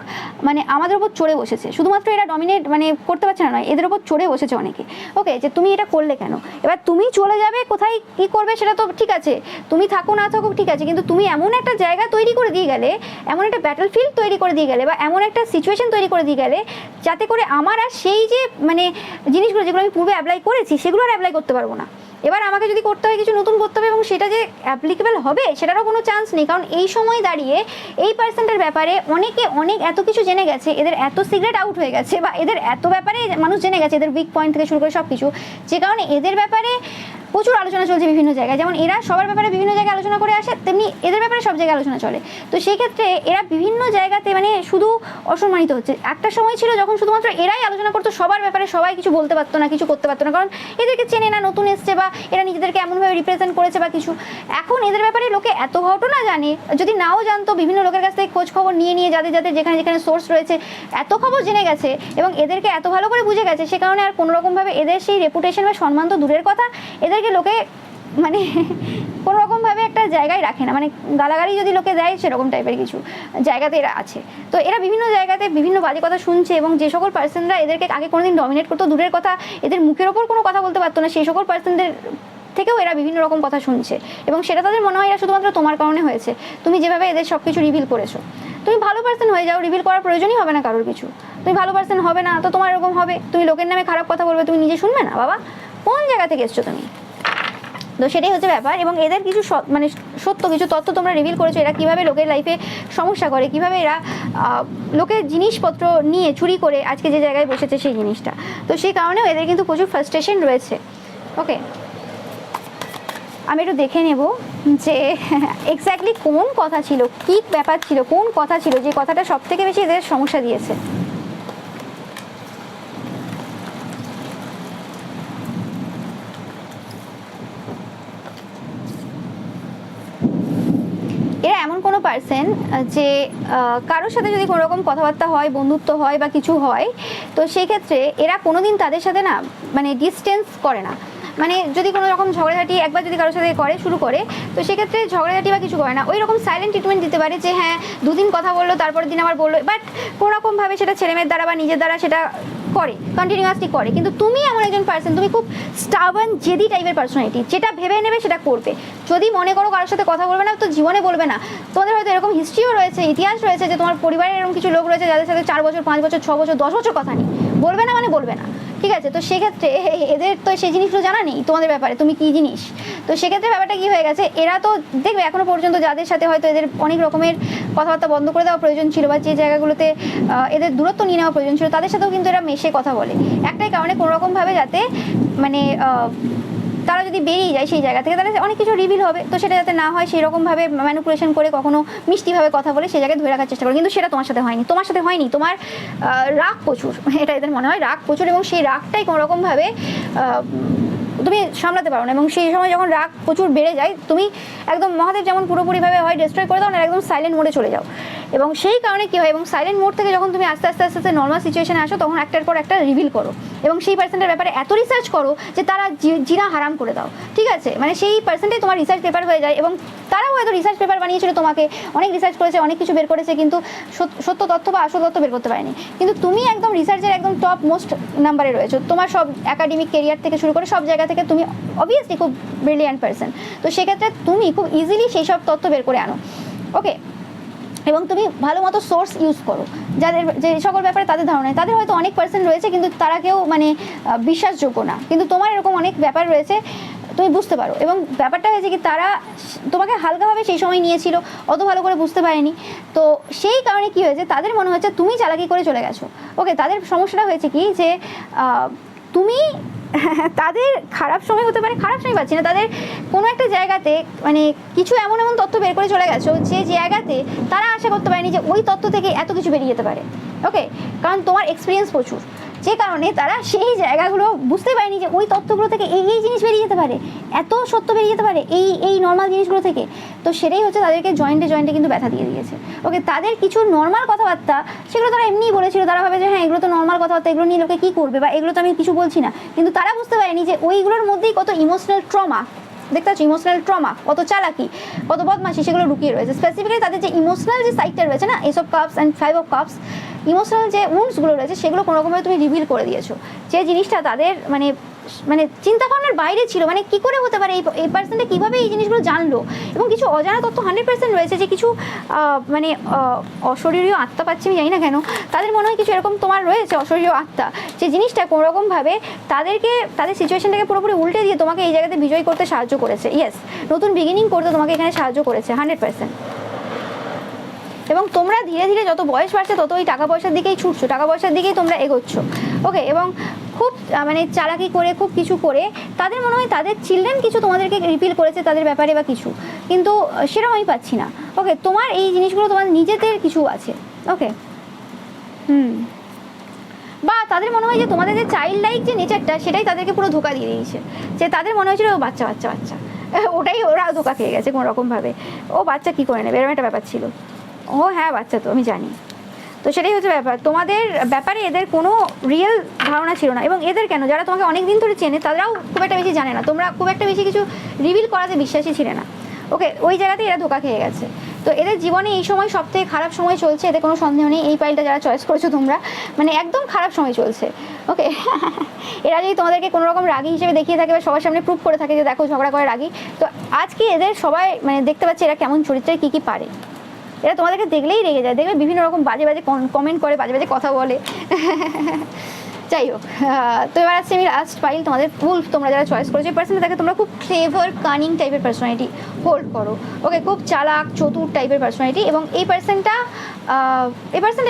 মানে আমাদের উপর চড়ে বসেছে, শুধুমাত্র এরা ডমিনেট মানে করতে পারছে না নয়, এদের উপর চড়ে বসেছে অনেকে। ওকে, যে তুমি এটা করলে কেন? এবার তুমি চলে যাবে কোথায়, কি করবে সেটা তো ঠিক আছে, তুমি থাকো না থাকো ঠিক আছে, কিন্তু তুমি এমন একটা জায়গা তৈরি করে দিয়ে গেলে, এমন একটা ব্যাটল ফিল্ড তৈরি করে দিয়ে গেলে, বা এমন একটা সিচুয়েশন তৈরি করে দিয়ে গেলে যাতে করে আমার আর সেই যে মানে জিনিসগুলো যেগুলো আমি পূর্বে অ্যাপ্লাই করেছি সেগুলো আর অ্যাপ্লাই করতে পারবো না। এবার আমাকে যদি করতে হয় কিছু নতুন করতে হবে, এবং সেটা যে অ্যাপ্লিকেবল হবে সেটারও কোনো চান্স নেই। কারণ এই সময় দাঁড়িয়ে এই পার্সনটার ব্যাপারে অনেক এত কিছু জেনে গেছে, এদের এত সিক্রেট আউট হয়ে গেছে, বা এদের এত ব্যাপারে মানুষ জেনে গেছে, এদের উইক পয়েন্ট থেকে শুরু করে সব কিছু, যে কারণে এদের ব্যাপারে প্রচুর আলোচনা চলছে বিভিন্ন জায়গায়। যেমন এরা সবার ব্যাপারে বিভিন্ন জায়গায় আলোচনা করে আসে, তেমনি এদের ব্যাপারে সব জায়গায় আলোচনা চলে। তো সেই ক্ষেত্রে এরা বিভিন্ন জায়গাতে মানে শুধু অসম্মানিত হচ্ছে। একটা সময় ছিল যখন শুধুমাত্র এরাই আলোচনা করতো সবার ব্যাপারে, সবাই কিছু বলতে পারতো না, কিছু করতে পারতো না, কারণ এদেরকে চেনে না, নতুন এসছে, বা এরা নিজেদেরকে এমনভাবে রিপ্রেজেন্ট করেছে বা কিছু। এখন এদের ব্যাপারে লোকে এত ঘটনা জানে, যদি নাও জানতো বিভিন্ন লোকের কাছ থেকে খোঁজ খবর নিয়ে যাদের যেখানে সোর্স রয়েছে, এত খবর জেনে গেছে এবং এদেরকে এত ভালো করে বুঝে গেছে, সে কারণে আর কোনোরকমভাবে এদের সেই রেপুটেশন বা সম্মান তো দূরের কথা, এদেরকে লোকে মানে কোনো রকমভাবে একটা জায়গায় রাখে না, মানে গালাগালি যদি লোকে দেয় সেরকম টাইপের কিছু জায়গাতে এরা আছে। তো এরা বিভিন্ন জায়গাতে বিভিন্ন বাজে কথা শুনছে, এবং যে সকল পার্সনরা এদেরকে আগে কোনোদিন ডমিনেট করতো, দূরের কথা এদের মুখের ওপর কোনো কথা বলতে পারতো না, সেই সকল পার্সনদের থেকেও এরা বিভিন্ন রকম কথা শুনছে, এবং সেটা তাদের মনে হয় এরা শুধুমাত্র তোমার কারণে হয়েছে, তুমি যেভাবে এদের সব কিছু রিভিল করেছো। তুমি ভালো পার্সন হয়ে যাও, রিভিল করার প্রয়োজনই হবে না কারোর কিছু। তুমি ভালো পার্সন হবে না তো তোমার এরকম হবে, তুমি লোকের নামে খারাপ কথা বলবে, তুমি নিজে শুনবে না? বাবা কোন জায়গা থেকে এসছো তুমি? তো সেটাই হচ্ছে ব্যাপার। এবং এদের কিছু মানে সত্য কিছু তথ্য তোমরা রিভিল করেছো, এরা কীভাবে লোকের লাইফে সমস্যা করে, কীভাবে এরা লোকের জিনিসপত্র নিয়ে চুরি করে আজকে যে জায়গায় বসেছে সেই জিনিসটা। তো সেই কারণেও এদের কিন্তু প্রচুর ফ্রাস্ট্রেশন রয়েছে। ওকে, আমি একটু দেখে নেব যে এক্স্যাক্টলি কোন কথা ছিল, কী ব্যাপার ছিল, কোন কথা ছিল যে কথাটা সব থেকে বেশি এদের সমস্যা দিয়েছে। এরা এমন কোনো পার্সন যে কারোর সাথে যদি কোনো রকম কথাবার্তা হয়, বন্ধুত্ব হয় বা কিছু হয়, তো সেই ক্ষেত্রে এরা কোনোদিন তাদের সাথে না মানে ডিস্টেন্স করে না। মানে যদি কোনো রকম ঝগড়াঝাটি একবার যদি কারোর সাথে শুরু করে, তো সেক্ষেত্রে ঝগড়াঝাটি বা কিছু করে না, ওই রকম সাইলেন্ট ট্রিটমেন্ট দিতে পারে যে হ্যাঁ দুদিন কথা বললো, তারপরের দিন আবার বললো, বাট কোনোরকমভাবে সেটা ছেলেমেয়ের দ্বারা বা নিজের দ্বারা সেটা করে, কন্টিনিউয়াসলি করে। কিন্তু তুমি এমন একজন পার্সন, তুমি খুব স্টাবার্ন জেদি টাইপের পার্সোনালিটি, যেটা ভেবে নেবে সেটা করবে। যদি মনে করো কারোর সাথে কথা বলবে না, তো জীবনে বলবে না। তোমাদের হয়তো এরকম হিস্ট্রিও রয়েছে, ইতিহাস রয়েছে যে তোমার পরিবারের এরকম কিছু লোক রয়েছে যাদের সাথে 4 বছর 5 বছর 6 বছর 10 বছর কথা নেই, বলবে না মানে বলবে না। ঠিক আছে? তো সেক্ষেত্রে এদের তো সেই জিনিসগুলো জানা নেই তোমাদের ব্যাপারে, তুমি কি জিনিস। তো সেক্ষেত্রে ব্যাপারটা কি হয়ে গেছে, এরা তো দেখবে এখনো পর্যন্ত যাদের সাথে হয়তো এদের অনেক রকমের কথাবার্তা বন্ধ করে দেওয়া প্রয়োজন ছিল, বা যে জায়গাগুলোতে এদের দূরত্ব নিয়ে নেওয়া প্রয়োজন ছিল, তাদের সাথেও কিন্তু এরা মেশে কথা বলে একটাই কারণে, কোনো রকমভাবে যাতে মানে তারা যদি বেরিয়ে যায় সেই জায়গা থেকে, তাহলে অনেক কিছু রিভিল হবে। তো সেটা যাতে না হয়, সেই রকমভাবে ম্যানিপুলেশন করে কখনো মিষ্টিভাবে কথা বলে সেই জায়গায় ধরে রাখার চেষ্টা করে। কিন্তু সেটা তোমার সাথে হয়নি, তোমার সাথে হয়নি। তোমার রাগ প্রচুর, এটা এদের মনে হয় রাগ প্রচুর, এবং সেই রাগটাই কোনো রকমভাবে তুমি সামলাতে পারো না। এবং সেই সময় যখন রাগ প্রচুর বেড়ে যায়, তুমি একদম মহাদেব যেমন পুরোপুরিভাবে হয় ডিস্ট্রয় করে দাও না, একদম সাইলেন্ট মোডে চলে যাও। এবং সেই কারণে কী হয়, এবং সাইলেন্ট মোড থেকে যখন তুমি আস্তে আস্তে আস্তে আস্তে নর্মাল সিচুয়েশনে আসো, তখন একটার পর একটা রিভিল করো, এবং সেই পার্সেন্টের ব্যাপারে এত রিসার্চ করো যে তারা জিনা হারাম করে দাও, ঠিক আছে? মানে সেই পার্সেন্টেই তোমার রিসার্চ পেপার হয়ে যায়। এবং তারাও হয়তো রিসার্চ পেপার বানিয়েছিল, তোমাকে অনেক রিসার্চ করেছে, অনেক কিছু বের করেছে, কিন্তু সত্য তথ্য বা আসল তথ্য বের করতে পারেনি। কিন্তু তুমি একদম রিসার্চের একদম টপ মোস্ট নাম্বারে রয়েছো, তোমার সব একাডেমিক কেরিয়ার থেকে শুরু করে সব জায়গা থেকে তুমি অবভিয়াসলি খুব ব্রিলিয়ান্ট পার্সন। তো সেক্ষেত্রে তুমি খুব ইজিলি সেই সব তথ্য বের করে আনো, ওকে? এবং তুমি ভালো মতো সোর্স ইউজ করো, যাদের যে সকল ব্যাপারে তাদের ধারণা নেই। তাদের হয়তো অনেক পার্সেন্ট রয়েছে, কিন্তু তারা কেউ মানে বিশ্বাসযোগ্য না, কিন্তু তোমার এরকম অনেক ব্যাপার রয়েছে, তুমি বুঝতে পারো। এবং ব্যাপারটা হয়েছে কি, তারা তোমাকে হালকাভাবে সেই সময় নিয়েছিল, অত ভালো করে বুঝতে পারেনি। তো সেই কারণে কি হয়েছে, তাদের মনে হচ্ছে তুমি চালাকি করে চলে গেছো, ওকে? তাদের সমস্যাটা হয়েছে কি, যে তুমি তাদের খারাপ সময় হতে পারে, খারাপ সময় পাচ্ছি না, তাদের কোনো একটা জায়গাতে মানে কিছু এমন এমন তথ্য বের করে চলে গেছো যে জায়গাতে তারা আশা করতে পারেনি যে ওই তথ্য থেকে এত কিছু বেরিয়ে যেতে পারে, ওকে? কারণ তোমার এক্সপিরিয়েন্স প্রচুর, যে কারণে তারা সেই জায়গাগুলো বুঝতে পারেনি যে ওই তথ্যগুলো থেকে এই এই জিনিস বেরিয়ে যেতে পারে, এত সত্য বেরিয়ে যেতে পারে এই এই নর্মাল জিনিসগুলো থেকে। তো সেটাই হচ্ছে তাদেরকে জয়েন্টে জয়েন্টে কিন্তু ব্যথা দিয়ে দিয়েছে, ওকে? তাদের কিছু নর্মাল কথাবার্তা সেগুলো তারা এমনিই বলেছিল, তারা ভাবে যে হ্যাঁ এগুলো তো নর্মাল কথাবার্তা, এগুলো নিয়ে লোকে কী করবে, বা এগুলো তো আমি কিছু বলছি না। কিন্তু তারা বুঝতে পারেনি যে ওইগুলোর মধ্যেই কত ইমোশনাল ট্রমা, দেখতে পাচ্ছ ইমোশনাল ট্রমা, কত চালাকি, কত বদমাশি সেগুলো লুকিয়ে রয়েছে। স্পেসিফিক্যালি তাদের যে ইমোশনাল যে সাইডটা রয়েছে না, S of cups and 5 of cups, emotional যে উন্ডসগুলো রয়েছে সেগুলো কোনোরকমভাবে তুমি রিভিল করে দিয়েছো, যে জিনিসটা তাদের মানে মানে চিন্তা ভাবনার বাইরে ছিল। মানে কী করে হতে পারে, এই পার্সেন্টে কীভাবে এই জিনিসগুলো জানলো। এবং কিছু অজানা তথ্য 100% রয়েছে, যে কিছু মানে অশরীরীয় আত্মা পাচ্ছি আমি জানি না কেন, তাদের মনে হয় কিছু এরকম তোমার রয়েছে অশরীরীয় আত্মা, যে জিনিসটা কোনোরকমভাবে তাদেরকে তাদের সিচুয়েশনটাকে পুরোপুরি উল্টে দিয়ে তোমাকে এই জায়গাতে বিজয় করতে সাহায্য করেছে। ইয়েস, নতুন বিগিনিং করতে তোমাকে এখানে সাহায্য করেছে 100%। এবং তোমরা ধীরে ধীরে যত বয়স বাড়ছে তত ওই টাকা পয়সার দিকেই ছুটছো, টাকা পয়সার দিকেই তোমরা এগোচ্ছ, ওকে? এবং খুব মানে চালাকি করে খুব কিছু করে তাদের মনে হয় তাদের চিলড্রেন কিছু তোমাদেরকে রিভিল করেছে তাদের ব্যাপারে বা কিছু, কিন্তু সেরকম আমি পাচ্ছি না, ওকে? তোমার এই জিনিসগুলো তোমার নিজেদের কিছু আছে, ওকে? বা তাদের মনে হয় যে তোমাদের যে চাইল্ড লাইক যে নেচারটা, সেটাই তাদেরকে পুরো ধোকা দিয়ে দিয়েছে, যে তাদের মনে হয়েছিল ও বাচ্চা বাচ্চা বাচ্চা, ওটাই ওরা ধোকা খেয়ে গেছে কোনো রকমভাবে। ও বাচ্চা কী করে নেবে, এরকম একটা ব্যাপার ছিল। ও হ্যাঁ বাচ্চা, তো আমি জানি। তো সেটাই হচ্ছে ব্যাপার, তোমাদের ব্যাপারে এদের কোনো রিয়েল ধারণা ছিল না। এবং এদের কেন, যারা তোমাকে অনেক দিন ধরে চেনে তারাও খুব একটা বেশি জানে না, তোমরা খুব একটা বেশি কিছু রিভিল করাতে বিশ্বাসী ছিলে না, ওকে? ওই জায়গাতেই এরা ধোকা খেয়ে গেছে। তো এদের জীবনে এই সময় সবথেকে খারাপ সময় চলছে, এতে কোনো সন্দেহ নেই। এই পাইলটা যারা চয়েস করেছো তোমরা, মানে একদম খারাপ সময় চলছে, ওকে? এরা যদি তোমাদেরকে কোনো রকম রাগী হিসেবে দেখিয়ে থাকে বা সবার সামনে প্রুভ করে থাকে যে দেখো ঝগড়া করে রাগী, তো আজকে এদের সবাই মানে দেখতে পাচ্ছে এরা কেমন চরিত্রে কী কী পারে। এরা তোমাদেরকে দেখলেই রেগে যায়, দেখবে বিভিন্ন রকম বাজে বাজে কমেন্ট করে, বাজে বাজে কথা বলে। যাই হোক, তো এবার আসছে আমি লাস্ট ফাইল তোমাদের ফুল, তোমরা যারা চয়েস করেছো এই পার্সনটাকে তোমরা খুব ক্লেভার কানিং টাইপের পার্সোনালিটি হোল্ড করো, ওকে? খুব চালাক চতুর টাইপের পার্সোনালিটি। এবং এই পার্সনটা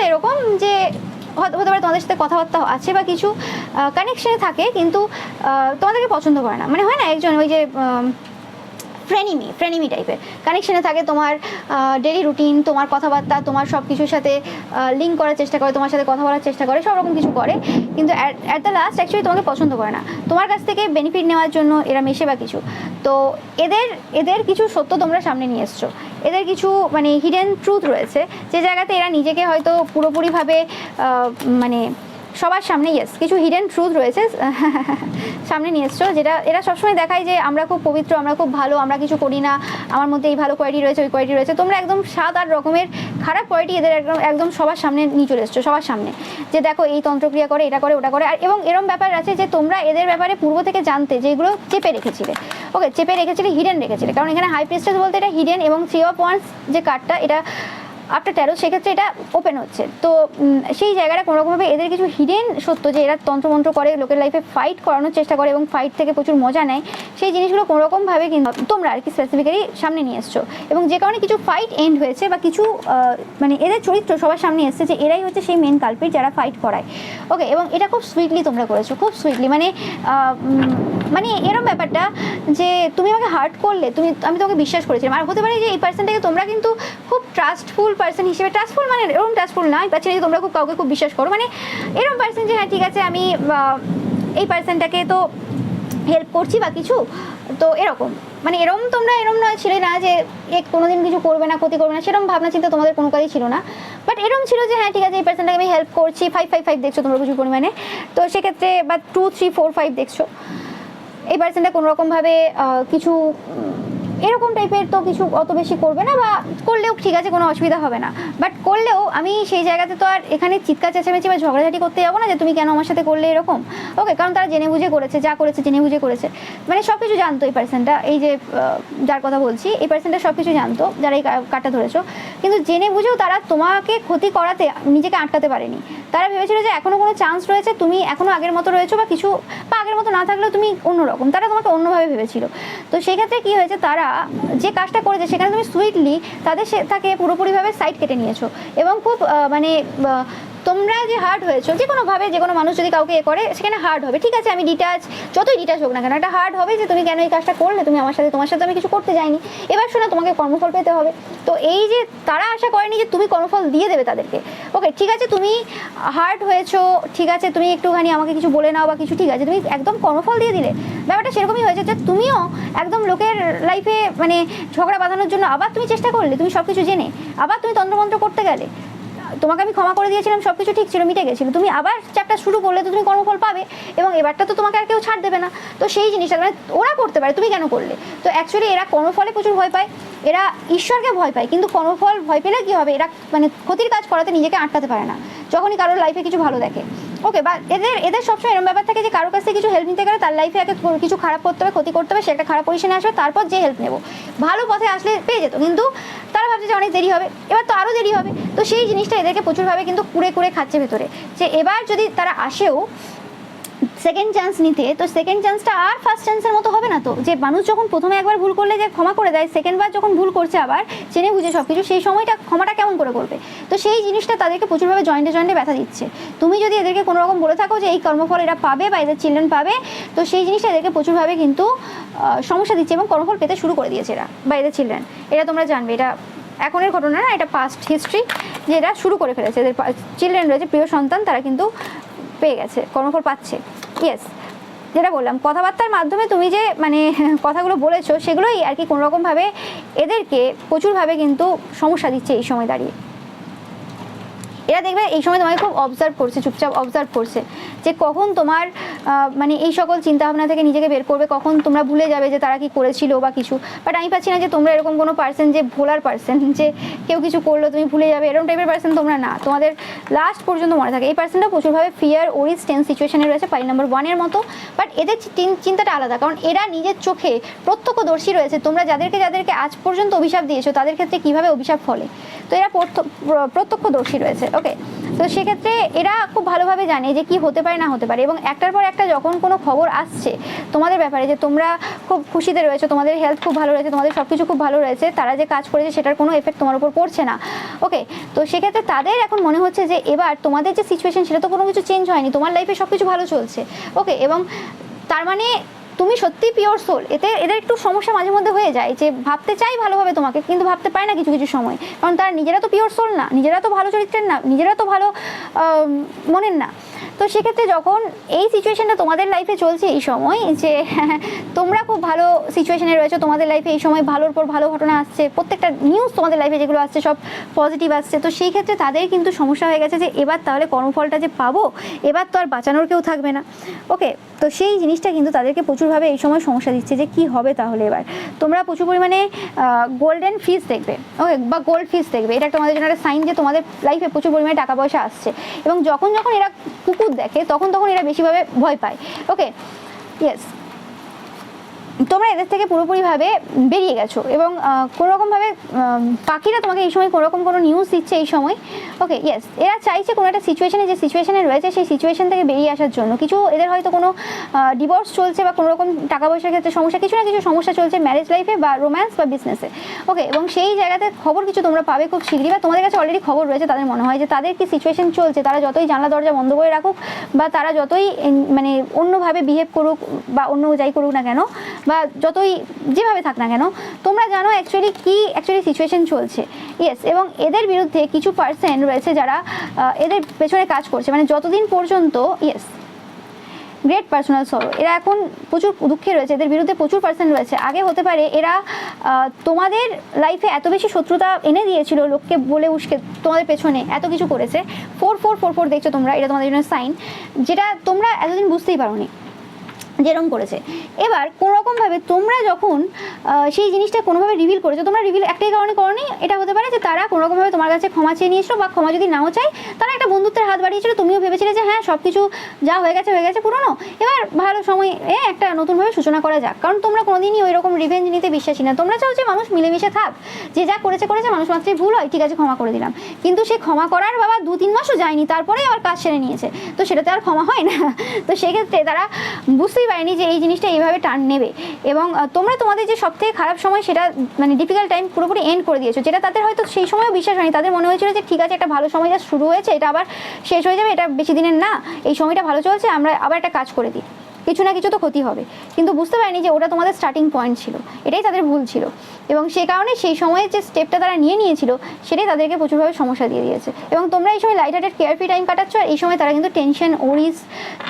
এরকম যে হতে পারে তোমাদের সাথে কথাবার্তা আছে বা কিছু কানেকশনে থাকে, কিন্তু তোমাদেরকে পছন্দ করে না। মানে হয় না একজন ওই যে ফ্রেনিমি টাইপের কানেকশনে থাকে, তোমার ডেলি রুটিন, তোমার কথাবার্তা, তোমার সব কিছুর সাথে লিঙ্ক করার চেষ্টা করে, তোমার সাথে কথা বলার চেষ্টা করে, সব রকম কিছু করে, কিন্তু অ্যাট দ্য লাস্ট অ্যাকচুয়ালি তোমাকে পছন্দ করে না, তোমার কাছ থেকে বেনিফিট নেওয়ার জন্য এরা মেশে বা কিছু। তো এদের কিছু সত্য তোমরা সামনে নিয়ে এসছো, এদের কিছু মানে হিডেন ট্রুথ রয়েছে, যে জায়গাতে এরা নিজেকে হয়তো পুরোপুরিভাবে মানে সবার সামনে কিছু হিডেন ট্রুথ রয়েছে সামনে নিয়ে এসছো, যেটা এরা সবসময় দেখায় যে আমরা খুব পবিত্র, আমরা খুব ভালো, আমরা কিছু করি না, আমার মধ্যে এই ভালো কোয়ালিটি রয়েছে, ওই কোয়ালিটি রয়েছে। তোমরা একদম 7-8 রকমের খারাপ কোয়ালিটি এদের একদম সবার সামনে নিয়ে চলে এসছো, সবার সামনে, যে দেখো এই তন্ত্রক্রিয়া করে, এটা করে, ওটা করে। আর এবং এরম ব্যাপার আছে যে তোমরা এদের ব্যাপারে পূর্ব থেকে জানতে, যেগুলো চেপে রেখেছিলে, ওকে? চেপে রেখেছিলে, হিডেন রেখেছিলে, কারণ এখানে হাই প্রিস্টেস বলতে এটা হিডেন। এবং 3 of Wands যে কার্ডটা, এটা আফটার ট্যারো, সেক্ষেত্রে এটা ওপেন হচ্ছে। তো সেই জায়গাটা কোনোরকমভাবে এদের কিছু হিডেন সত্য যে এরা তন্ত্রমন্ত্র করে, লোকের লাইফে ফাইট করানোর চেষ্টা করে এবং ফাইট থেকে প্রচুর মজা নেয়, সেই জিনিসগুলো কোনোরকমভাবে কিন্তু তোমরা আর কি স্পেসিফিক্যালি সামনে নিয়ে এসছো, এবং যে কারণে কিছু ফাইট এন্ড হয়েছে বা কিছু মানে এদের চরিত্র সবার সামনে এসছে যে এরাই হচ্ছে সেই মেন কালপিট যারা ফাইট করায়। ওকে, এবং এটা খুব সুইটলি তোমরা করেছো, খুব সুইটলি, মানে মানে এরকম ব্যাপারটা যে তুমি আমাকে হার্ট করলে, আমি তোমাকে বিশ্বাস করেছিলাম। আর হতে পারে যে এই পার্সনটাকে তোমরা কিন্তু খুব ট্রাস্টফুল পার্সন হিসেবে, ট্রাস্টফুল মানে এরকম ট্রাস্টফুল না, পাচ্ছি না যে তোমরা খুব কাউকে খুব বিশ্বাস করো, মানে এরকম পার্সন যে হ্যাঁ ঠিক আছে আমি এই পার্সনটাকে তো হেল্প করছি বা কিছু, তো এরকম মানে এরকম তোমরা এরকম নয় ছিলে না যে কোনোদিন কিছু করবে না, ক্ষতি করবে না, সেরকম ভাবনা চিন্তা তোমাদের কোনো কাজই ছিল না। বাট এরকম ছিল যে হ্যাঁ ঠিক আছে এই পার্সনটাকে আমি হেল্প করছি, 5 দেখছো তোমরা প্রচুর পরিমাণে, তো সেক্ষেত্রে বা 2 3 4 5 দেখছো এই পার্সনটা কোনোরকমভাবে কিছু এরকম টাইপের তো কিছু অত বেশি করবে না, বা করলেও ঠিক আছে কোনো অসুবিধা হবে না, বাট করলেও আমি সেই জায়গাতে তো আর এখানে চিৎকার চেঁচামেচি বা ঝগড়াঝাটি করতে যাবো না যে তুমি কেন আমার সাথে করলে এরকম। ওকে, কারণ তারা জেনে বুঝে করেছে, যা করেছে জেনে বুঝে করেছে, মানে সব কিছু জানতো এই পার্সনটা, এই যে যার কথা বলছি এই পার্সনটা সব কিছু জানতো যারা এই কার্ডটা ধরেছো, কিন্তু জেনে বুঝেও তারা তোমাকে ক্ষতি করাতে নিজেকে আটকাতে পারেনি। তারা ভেবেছিল যে এখনো কোনো চান্স রয়েছে, তুমি এখনো আগের মতো রয়েছো বা কিছু, বা আগের মতো না থাকলেও তুমি অন্যরকম, তারা তোমাকে অন্যভাবে ভেবেছিল। তো সেই ক্ষেত্রে কী হয়েছে, তারা যে কাজটা করেছে সেখানে তুমি সুইটলি তাকে পুরোপুরিভাবে সাইড কেটে নিয়েছো, এবং খুব মানে তোমরা যে হার্ড হয়েছো যে কোনোভাবে, যে কোনো মানুষ যদি কাউকে করে সেখানে হার্ড হবে, ঠিক আছে আমি ডিটাচ, যতই ডিটাচ হোক না কেন একটা হার্ড হবে যে তুমি কেন এই কাজটা করলে, তুমি আমার সাথে, তোমার সাথে আমি কিছু করতে যাইনি, এবার শোনো তোমাকে কর্মফল পেতে হবে। তো এই যে তারা আশা করেনি যে তুমি কর্মফল দিয়ে দেবে তাদেরকে। ওকে, ঠিক আছে তুমি হার্ড হয়েছো, ঠিক আছে তুমি একটুখানি আমাকে কিছু বলে নাও বা কিছু, ঠিক আছে তুমি একদম কর্মফল দিয়ে দিলে। ব্যাপারটা সেরকমই হয়েছে যে তুমিও একদম লোকের লাইফে মানে ঝগড়া বাঁধানোর জন্য আবার তুমি চেষ্টা করলে, তুমি সব কিছু জেনে আবার তুমি তন্ত্রমন্ত্র করতে গেলে। তোমাকে আমি ক্ষমা করে দিয়েছিলাম, সব কিছু ঠিক ছিল, মিটে গেছিলো, তুমি আবার চ্যাপ্টার শুরু করলে তো তুমি কর্মফল পাবে, এবং এবারটা তো তোমাকে আর কেউ ছাড় দেবে না। তো সেই জিনিসটা মানে ওরা করতে পারে, তুমি কেন করলে? তো অ্যাকচুয়ালি এরা কর্মফলে প্রচুর ভয় পায়, এরা ঈশ্বরকে ভয় পায়, কিন্তু কর্মফল ভয় পেলে কী হবে, এরা মানে ক্ষতির কাজ করাতে নিজেকে আটকাতে পারে না যখনই কারোর লাইফে কিছু ভালো দেখে। ওকে, বা এদের সবসময় এরকম ব্যাপার থাকে যে কারোর কাছ থেকে কিছু হেল্প নিতে গেলে তার লাইফে আগে কিছু খারাপ করতে হবে, ক্ষতি করতে হবে, সে একটা খারাপ পজিশনে আসবে, তারপর যে হেল্প নেবো, ভালো পথে আসলে পেয়ে যেত, কিন্তু তারা ভাবছে যে অনেক দেরি হবে, এবার তো আরও দেরি হবে। তো সেই জিনিসটা এদেরকে প্রচুরভাবে কিন্তু কুড়ে কুড়ে খাচ্ছে ভেতরে, যে এবার যদি তারা আসেও সেকেন্ড চান্স নিতে, তো সেকেন্ড চান্সটা আর ফার্স্ট চান্সের মতো হবে না। তো যে মানুষ যখন প্রথমে একবার ভুল করলে যে ক্ষমা করে দেয়, সেকেন্ডবার যখন ভুল করছে আবার জেনে বুঝে সব কিছু, সেই সময়টা ক্ষমাটা কেমন করে করবে? তো সেই জিনিসটা তাদেরকে প্রচুরভাবে জয়েন্টে ব্যথা দিচ্ছে। তুমি যদি এদেরকে কোনো রকম বলে থাকো যে এই কর্মফল এরা পাবে বা এদের চিলড্রেন পাবে, তো সেই জিনিসটা এদেরকে প্রচুরভাবে কিন্তু সমস্যা দিচ্ছে এবং কর্মফল পেতে শুরু করে দিয়েছে এরা বা এদের চিলড্রেন। এটা তোমরা জানবে, এটা এখনের ঘটনা না, এটা পাস্ট হিস্ট্রি, যে এরা শুরু করে ফেলেছে, এদের চিলড্রেন রয়েছে, প্রিয় সন্তান, তারা কিন্তু পেয়ে গেছে, কর্মফল পাচ্ছে। ইয়েস, যেটা বললাম কথাবার্তার মাধ্যমে তুমি যে মানে কথাগুলো বলেছো সেগুলোই আর কি কোনোরকমভাবে এদেরকে প্রচুরভাবে কিন্তু সমস্যা দিচ্ছে এই সময় দাঁড়িয়ে। এরা দেখবে এই সময় তোমাকে খুব অবজার্ভ করছে, চুপচাপ অবজার্ভ করছে যে কখন তোমার মানে এই সকল চিন্তাভাবনা থেকে নিজেকে বের করবে, কখন তোমরা ভুলে যাবে যে তারা কি করেছিল বা কিছু। বাট আমি পাচ্ছি না যে তোমরা এরকম কোনো পার্সন যে ভোলার পার্সন, যে কেউ কিছু করলো তুমি ভুলে যাবে, এরকম টাইপের পার্সন তোমরা না, তোমাদের লাস্ট পর্যন্ত মনে থাকে। এই পার্সনটা প্রচুরভাবে ফিয়ার, ওরিজ, টেন্স সিচুয়েশনে রয়েছে, পাই নাম্বার 1 মতো। বাট এদের চিন্তাটা আলাদা, কারণ এরা নিজের চোখে প্রত্যক্ষদর্শী রয়েছে তোমরা যাদেরকে আজ পর্যন্ত অভিশাপ দিয়েছো তাদের ক্ষেত্রে কীভাবে অভিশাপ ফলে, তো এরা প্রত্যক্ষদর্শী রয়েছে। ওকে, তো সেক্ষেত্রে এরা খুব ভালোভাবে জানে যে কি হতে পারে না হতে পারে, এবং একটার পর একটা যখন কোনো খবর আসছে তোমাদের ব্যাপারে যে তোমরা খুব খুশিতে রয়েছে, তোমাদের হেলথ খুব ভালো রয়েছে, তোমাদের সব কিছু খুব ভালো রয়েছে, তারা যে কাজ করেছে সেটার কোনো এফেক্ট তোমার উপর পড়ছে না। ওকে, তো সেক্ষেত্রে তাদের এখন মনে হচ্ছে যে এবার তোমাদের যে সিচুয়েশন সেটা তো কোনো কিছু চেঞ্জ হয়নি, তোমার লাইফে সব কিছু ভালো চলছে। ওকে, এবং তার মানে তুমি সত্যি পিওর সোল। এদের একটু সমস্যা মাঝে মধ্যে হয়ে যায় যে ভাবতে চাই ভালোভাবে তোমাকে, কিন্তু ভাবতে পারে না কিছু কিছু সময়, কারণ তারা নিজেরা তো পিওর সোল না, নিজেরা তো ভালো চরিত্রের না, নিজেরা তো ভালো মনের না। তো সেক্ষেত্রে যখন এই সিচুয়েশনটা তোমাদের লাইফে চলছে এই সময়, যে তোমরা খুব ভালো সিচুয়েশনে রয়েছে, তোমাদের লাইফে এই সময় ভালোর পর ভালো ঘটনা আসছে, প্রত্যেকটা নিউজ তোমাদের লাইফে যেগুলো আসছে সব পজিটিভ আসছে, তো সেই ক্ষেত্রে তাদের কিন্তু সমস্যা হয়ে গেছে যে এবার তাহলে কর্মফলটা যে পাবো, এবার তো আর বাঁচানোর কেউ থাকবে না। ওকে, তো সেই জিনিসটা কিন্তু তাদেরকে প্রচুরভাবে এই সময় সমস্যা দিচ্ছে যে কি হবে তাহলে এবার। তোমরা প্রচুর পরিমাণে গোল্ডেন ফিশ দেখবে, ওকে, বা গোল্ড ফিশ দেখবে, এটা তোমাদের জন্য একটা সাইন যে তোমাদের লাইফে প্রচুর পরিমাণে টাকা পয়সা আসছে। এবং যখন এরা কুকুর দেখে তখন এরা বেশিভাবে ভয় পায়। ওকে, ইয়েস, তোমরা এদের থেকে পুরোপুরিভাবে বেরিয়ে গেছো এবং কোনোরকমভাবে পাখিরা তোমাকে এই সময় কোনোরকম কোনো নিউজ দিচ্ছে এই সময়। ওকে, ইয়েস, এরা চাইছে কোনো একটা সিচুয়েশনে, যে সিচুয়েশনে রয়েছে সেই সিচুয়েশন থেকে বেরিয়ে আসার জন্য। কিছু এদের হয়তো কোনো ডিভোর্স চলছে বা কোনো রকম টাকা পয়সার ক্ষেত্রে সমস্যা, কিছু না কিছু সমস্যা চলছে ম্যারেজ লাইফে বা রোম্যান্স বা বিজনেসে। ওকে, এবং সেই জায়গাতে খবর কিছু তোমরা পাবে খুব শীঘ্রই, বা তোমাদের কাছে অলরেডি খবর রয়েছে। তাদের মনে হয় যে তাদের কি সিচুয়েশন চলছে, তারা যতই জানলা দরজা বন্ধ করে রাখুক বা তারা যতই মানে অন্যভাবে বিহেভ করুক বা অন্য যাই করুক না কেন, বা যতই যেভাবে থাক না কেন, তোমরা জানো অ্যাকচুয়ালি সিচুয়েশন চলছে। ইয়েস, এবং এদের বিরুদ্ধে কিছু পার্সেন্ট রয়েছে যারা এদের পেছনে কাজ করছে, মানে যতদিন পর্যন্ত, ইয়েস, গ্রেট পার্সোনাল সরো, এরা এখন প্রচুর দুঃখে রয়েছে, এদের বিরুদ্ধে প্রচুর পার্সেন্ট রয়েছে। আগে হতে পারে এরা তোমাদের লাইফে এত বেশি শত্রুতা এনে দিয়েছিল, লোককে বলে উস্কে তোমাদের পেছনে এত কিছু করেছে। 4 দেখছো তোমরা, এটা তোমাদের জন্য সাইন, যেটা তোমরা এতদিন বুঝতেই পারোনি যেরকম করেছে। এবার কোনোরকমভাবে তোমরা যখন সেই জিনিসটা কোনোভাবে রিভিল করেছো, তোমরা রিভিল একটাই কারণে করোনি, এটা হতে পারে যে তারা কোনোরকমভাবে তোমার কাছে ক্ষমা চেয়ে নিয়েছিল, বা ক্ষমা যদি নাও চাই তারা একটা বন্ধুত্বের হাত বাড়িয়েছিল। তুমিও ভেবেছিলে যে হ্যাঁ সব কিছু যা হয়ে গেছে পুরনো, এবার ভালো সময় একটা নতুনভাবে সূচনা করা যাক। কারণ তোমরা কোনোদিনই ওই রকম রিভেঞ্জ নিতে বিশ্বাসী না। তোমরা চাও যে মানুষ মিলেমিশে থাক, যে যা করেছে মানুষ মাত্রই ভুল হয়, ঠিক আছে ক্ষমা করে দিলাম। কিন্তু সে ক্ষমা করার বাবা 2-3 মাসও যায়নি, তারপরেই আবার কাজ সেরে নিয়েছে, তো সেটাতে আর ক্ষমা হয় না। তো সেক্ষেত্রে তারা বুঝতেই পারেনি যে এই জিনিসটা এইভাবে টার্ন নেবে, এবং তোমরা তোমাদের যে সবথেকে খারাপ সময়, সেটা মানে ডিফিকাল্ট টাইম পুরোপুরি এন্ড করে দিয়েছো, যেটা তাদের হয়তো সেই সময়ও বিশ্বাস হয়নি। তাদের মনে হয়েছিল যে ঠিক আছে একটা ভালো সময় যা শুরু হয়েছে, এটা আবার শেষ হয়ে যাবে, এটা বেশি দিনের না, এই সময়টা ভালো চলছে, আমরা আবার একটা কাজ করে দিই, কিছু না কিছু তো ক্ষতি হবে। কিন্তু বুঝতে পারেনি যে ওটা তোমাদের স্টার্টিং পয়েন্ট ছিল, এটাই তাদের ভুল ছিল, এবং সেই কারণে সেই সময়ে যে স্টেপটা তারা নিয়েছিল সেটাই তাদেরকে প্রচুরভাবে সমস্যা দিয়ে দিয়েছে। এবং তোমরা এই সময় লাইট হার্টেড কেয়ারফ্রি টাইম কাটাচ্ছ, আর এই সময় তারা কিন্তু টেনশন, ওরিস,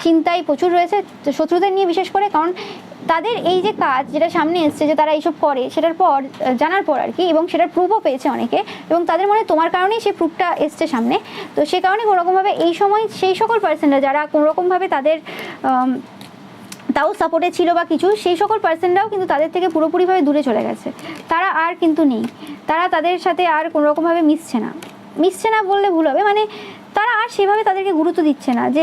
চিন্তায় প্রচুর রয়েছে, শত্রুদের নিয়ে বিশেষ করে। কারণ তাদের এই যে কাজ যেটা সামনে এসছে, যে তারা এইসব করে, সেটার পর জানার পর আর কি, এবং সেটার প্রুফও পেয়েছে অনেকে, এবং তাদের মনে তোমার কারণেই সেই প্রুফটা এসছে সামনে। তো সে কারণে কোনোরকমভাবে এই সময় সেই সকল পার্সনরা যারা কোনোরকমভাবে তাদের তাও সাপোর্টে ছিল বা কিছু, সেই সকল পার্সনরাও কিন্তু তাদের থেকে পুরোপুরিভাবে দূরে চলে গেছে। তারা আর কিন্তু নেই, তারা তাদের সাথে আর কোনোরকমভাবে মিশছে না বললে ভুল হবে, মানে তারা আর সেভাবে তাদেরকে গুরুত্ব দিচ্ছে না, যে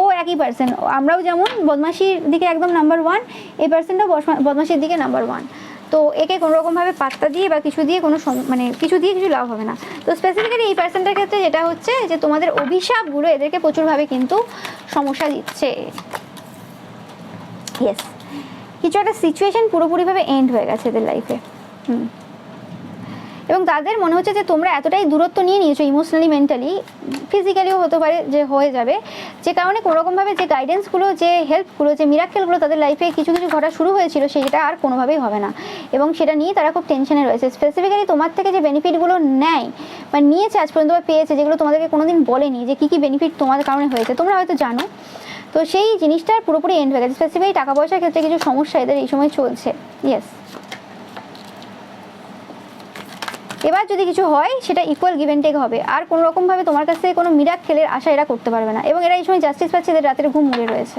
ও একই পার্সন, আমরাও যেমন বদমাশির দিকে একদম নাম্বার 1, এই পার্সনটাও বদমাশির দিকে নাম্বার 1। তো একে কোনোরকমভাবে পাত্তা দিয়ে বা কিছু দিয়ে মানে কিছু লাভ হবে না। তো স্পেসিফিক্যালি এই পার্সনটার ক্ষেত্রে যেটা হচ্ছে যে তোমাদের অভিশাপগুলো এদেরকে প্রচুরভাবে কিন্তু সমস্যা দিচ্ছে। ইয়েস, কিছু একটা সিচুয়েশন পুরোপুরিভাবে এন্ড হয়ে গেছে এদের লাইফে। এবং তাদের মনে হচ্ছে যে তোমরা এতটাই দূরত্ব নিয়ে নিয়েছো, ইমোশনালি, মেন্টালি, ফিজিক্যালিও হতে পারে যে হয়ে যাবে, যে কারণে কোনোরকমভাবে যে গাইডেন্সগুলো, যে হেল্পগুলো, যে মিরাক্কেলগুলো তাদের লাইফে কিছু ঘটা শুরু হয়েছিল, সেটা আর কোনোভাবেই হবে না, এবং সেটা নিয়ে তারা খুব টেনশনে রয়েছে। স্পেসিফিক্যালি তোমার থেকে যে বেনিফিটগুলো নেয় বা নিয়েছে আজ পর্যন্ত বা পেয়েছে, যেগুলো তোমাদেরকে কোনোদিন বলেনি যে কী বেনিফিট তোমাদের কারণে হয়েছে, তোমরা হয়তো জানো, তো সেই জিনিসটা পুরোপুরি এন্ড হয়ে গেছে। স্পেসিফিক্যালি টাকা পয়সার ক্ষেত্রে কিছু সমস্যা এদের এই সময় চলছে। ইয়েস, এবার যদি কিছু হয় সেটা ইকুয়াল গিভ অ্যান্ড টেক হবে, আর কোনো রকমভাবে তোমার কাছ থেকে কোনো মিরাক্কেলের আশা এরা করতে পারবে না। এবং এরা এই সময় জাস্টিস পাচ্ছে, এদের রাতের ঘুম উড়ে রয়েছে,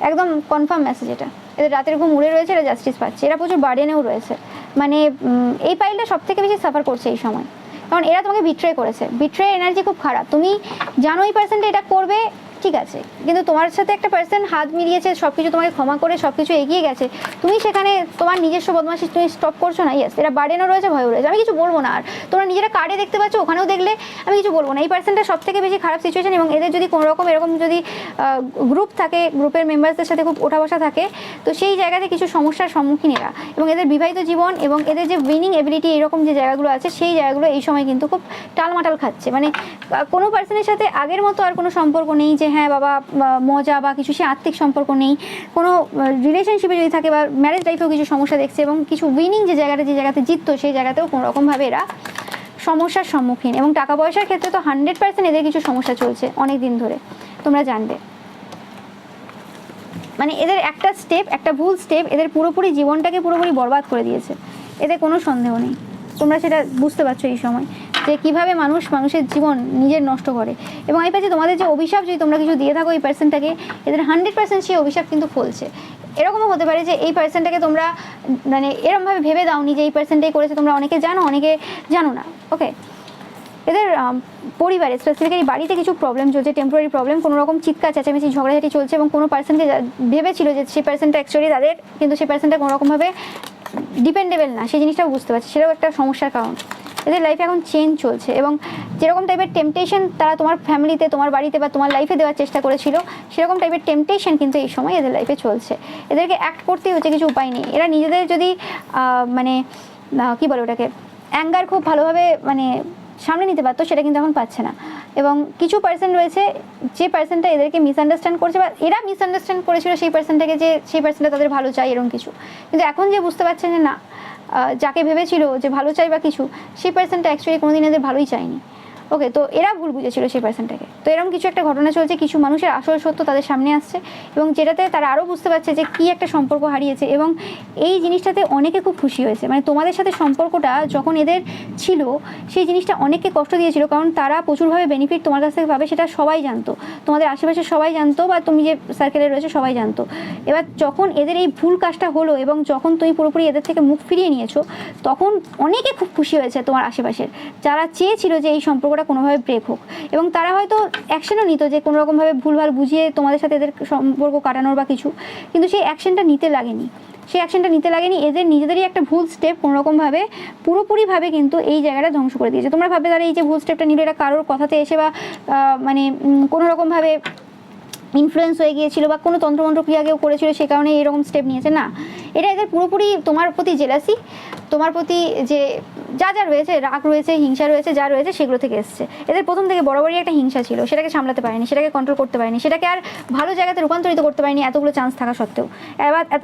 একদম কনফার্ম মেসেজ এটা, এদের রাতের ঘুম উড়ে রয়েছে, এরা জাস্টিস পাচ্ছে, এরা প্রচুর বার্ডেনেও রয়েছে। মানে এই পাইলটা সব থেকে বেশি সাফার করছে এই সময়, কারণ এরা তোমাকে বিট্রে করেছে। বিট্রে এনার্জি খুব খারাপ, তুমি জানো এই পার্সেন্টটা এটা করবে, ঠিক আছে, কিন্তু তোমার সাথে একটা পার্সন হাত মিলিয়েছে, সব কিছু তোমাকে ক্ষমা করে সব কিছু এগিয়ে গেছে, তুমি সেখানে তোমার নিজস্ব বদমাশি তুমি স্টপ করছো না। ইয়েস, এরা বার্ডেনও রয়েছে, ভয়ও রয়েছে, আমি কিছু বলবো না। আর তোমরা নিজেরা কার্ডে দেখতে পাচ্ছ, ওখানেও দেখলে আমি কিছু বলবো না। এই পার্সনটা সব থেকে বেশি খারাপ সিচুয়েশন, এবং এদের যদি কোনো রকম এরকম যদি গ্রুপ থাকে, গ্রুপের মেম্বারসদের সাথে খুব ওঠা বসা থাকে, তো সেই জায়গাতে কিছু সমস্যার সম্মুখীন এরা। এবং এদের বিবাহিত জীবন এবং এদের যে উইনিং এবিলিটি এরকম যে জায়গাগুলো আছে, সেই জায়গাগুলো এই সময় কিন্তু খুব টালমাটাল খাচ্ছে। মানে কোনো পার্সনের সাথে আগের মতো আর কোনো সম্পর্ক নেই, যে হ্যাঁ বাবা মজা বা কিছু, সে আর্থিক সম্পর্ক নেই। কোনো রিলেশনশিপে যদি থাকে বা ম্যারেজ লাইফেও কিছু সমস্যা দেখছে, এবং কিছু উইনিং যে জায়গাতে জিততো, সেই জায়গাতেও কোনো রকমভাবে এরা সমস্যার সম্মুখীন। এবং টাকা পয়সার ক্ষেত্রে তো 100% এদের কিছু সমস্যা চলছে অনেক দিন ধরে, তোমরা জানবে। মানে এদের একটা স্টেপ, একটা ভুল স্টেপ এদের পুরোপুরি জীবনটাকে পুরোপুরি বরবাদ করে দিয়েছে, এতে কোনো সন্দেহ নেই। তোমরা সেটা বুঝতে পারছো এই সময়, যে কীভাবে মানুষের জীবন নিজের নষ্ট করে। এবং এই পাশে তোমাদের যে অভিশাপ যদি তোমরা কিছু দিয়ে থাকো এই পার্সনটাকে, এদের 100% সেই অভিশাপ কিন্তু ফলছে। এরকমও হতে পারে যে এই পার্সনটাকে তোমরা মানে এরকমভাবে ভেবে দাওনি যে এই পার্সনটাই করেছে, তোমরা অনেকে জানো, অনেকে জানো না। ওকে, এদের পরিবারে স্পেসিফিক্যালি বাড়িতে কিছু প্রবলেম চলছে, টেম্পোরারি প্রবলেম, কোনো রকম চিৎকার চেঁচামেচি ঝগড়াঝাটি চলছে এবং কোনো পার্সনকে ভেবেছিল যে সেই পার্সনটা অ্যাকচুয়ালি তাদের, কিন্তু সেই পার্সনটা কোনো রকমভাবে ডিপেন্ডেবল না, সেই জিনিসটাও বুঝতে পারছে, সেটাও একটা সমস্যার কারণ। এদের লাইফে এখন চেঞ্জ চলছে এবং যেরকম টাইপের টেম্পটেশন তারা তোমার ফ্যামিলিতে, তোমার বাড়িতে বা তোমার লাইফে দেওয়ার চেষ্টা করেছিল, সেরকম টাইপের টেম্পটেশন কিন্তু এই সময় এদের লাইফে চলছে। এদেরকে অ্যাক্ট করতেই হচ্ছে, কিছু উপায় নেই। এরা নিজেদের যদি মানে কী বলে ওটাকে, অ্যাঙ্গার খুব ভালোভাবে মানে সামনে নিতে পারতো, সেটা কিন্তু এখন পাচ্ছে না। এবং কিছু পার্সন রয়েছে যে পার্সনটা এদেরকে মিসআন্ডারস্ট্যান্ড করছে বা এরা মিসআন্ডারস্ট্যান্ড করেছিল সেই পার্সনটাকে, যে সেই পার্সনটা তাদের ভালো চাই এরকম কিছু, কিন্তু এখন যে বুঝতে পারছেন যে না, যাকে ভেবেছিল যে ভালো চাই বা কিছু, সেই পার্সনটা অ্যাকচুয়ালি কোনোদিন এদের ভালোই চায়নি। ওকে, তো এরা ভুল বুঝেছিল সেই পার্সনটাকে। তো এরকম কিছু একটা ঘটনা চলছে, কিছু মানুষের আসল সত্য তাদের সামনে আসছে এবং যেটাতে তারা আরও বুঝতে পারছে যে কী একটা সম্পর্ক হারিয়েছে। এবং এই জিনিসটাতে অনেকে খুব খুশি হয়েছে, মানে তোমাদের সাথে সম্পর্কটা যখন এদের ছিল সেই জিনিসটা অনেককে কষ্ট দিয়েছিল, কারণ তারা প্রচুরভাবে বেনিফিট তোমার কাছ থেকে পাবে, সেটা সবাই জানতো, তোমাদের আশেপাশে সবাই জানতো বা তুমি যে সার্কেলে রয়েছে সবাই জানতো। এবার যখন এদের এই ভুল কাজটা হলো এবং যখন তুমি পুরোপুরি এদের থেকে মুখ ফিরিয়ে নিয়েছো, তখন অনেকে খুব খুশি হয়েছে তোমার আশেপাশের, যারা চেয়েছিল যে এই সম্পর্কটা কোনোভাবে ব্রেক হোক, এবং তারা হয়তো অ্যাকশনও নিত যে কোনোরকমভাবে ভুলভাল বুঝিয়ে তোমাদের সাথে এদের সম্পর্ক কাটানোর বা কিছু, কিন্তু সেই অ্যাকশনটা নিতে লাগেনি। এদের নিজেদেরই একটা ভুল স্টেপ কোনোরকমভাবে পুরোপুরিভাবে কিন্তু এই জায়গাটা ধ্বংস করে দিয়েছে। তোমরা ভাববে তারা এই যে ভুল স্টেপটা নিল, এটা কারোর কথাতে এসে বা মানে কোনোরকমভাবে ইনফ্লুয়েন্স হয়ে গিয়েছিল বা কোনো তন্ত্রমন্ত্র ক্রিয়া কেউ করেছিল সে কারণে এরকম স্টেপ নিয়েছে, না, এটা এদের পুরোপুরি তোমার প্রতি জেলাসি, তোমার প্রতি যে যা রয়েছে, রাগ রয়েছে, হিংসা রয়েছে, যা রয়েছে সেগুলো থেকে এসছে। এদের প্রথম থেকে বরাবরই একটা হিংসা ছিল, সেটাকে সামলাতে পারেনি, সেটাকে কন্ট্রোল করতে পারেনি, সেটাকে আর ভালো জায়গাতে রূপান্তরিত করতে পারেনি এতগুলো চান্স থাকা সত্ত্বেও,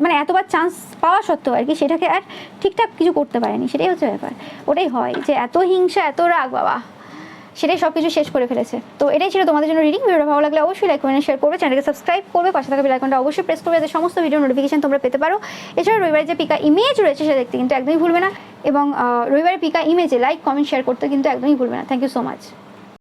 মানে এতবার চান্স পাওয়া সত্ত্বেও আর কি, সেটাকে আর ঠিকঠাক কিছু করতে পারেনি। সেটাই হচ্ছে ব্যাপার, ওটাই হয় যে এত হিংসা, এত রাগ, বাবা, সেটাই সব কিছু শেষ করে ফেলেছে। তো এটাই ছিল তোমাদের জন্য রিডিং। ভিডিওটা ভালো লাগলে অবশ্যই লাইক করে শেয়ার করবে, চ্যানেলকে সাবস্ক্রাইব করবে, পাশে থাকা বেল আইকনটা অবশ্যই প্রেস করবে, যাতে সমস্ত ভিডিও নোটিফিকেশন তোমরা পেতে পারো। এছাড়া রবিবারের যে পিকা ইমেজ রয়েছে সেটা দেখতে কিন্তু একদমই ভুলবে না, এবং রবিবারের পিকা ইমেজে লাইক, কমেন্ট, শেয়ার করতে কিন্তু একদমই ভুলবে না। Thank you so much.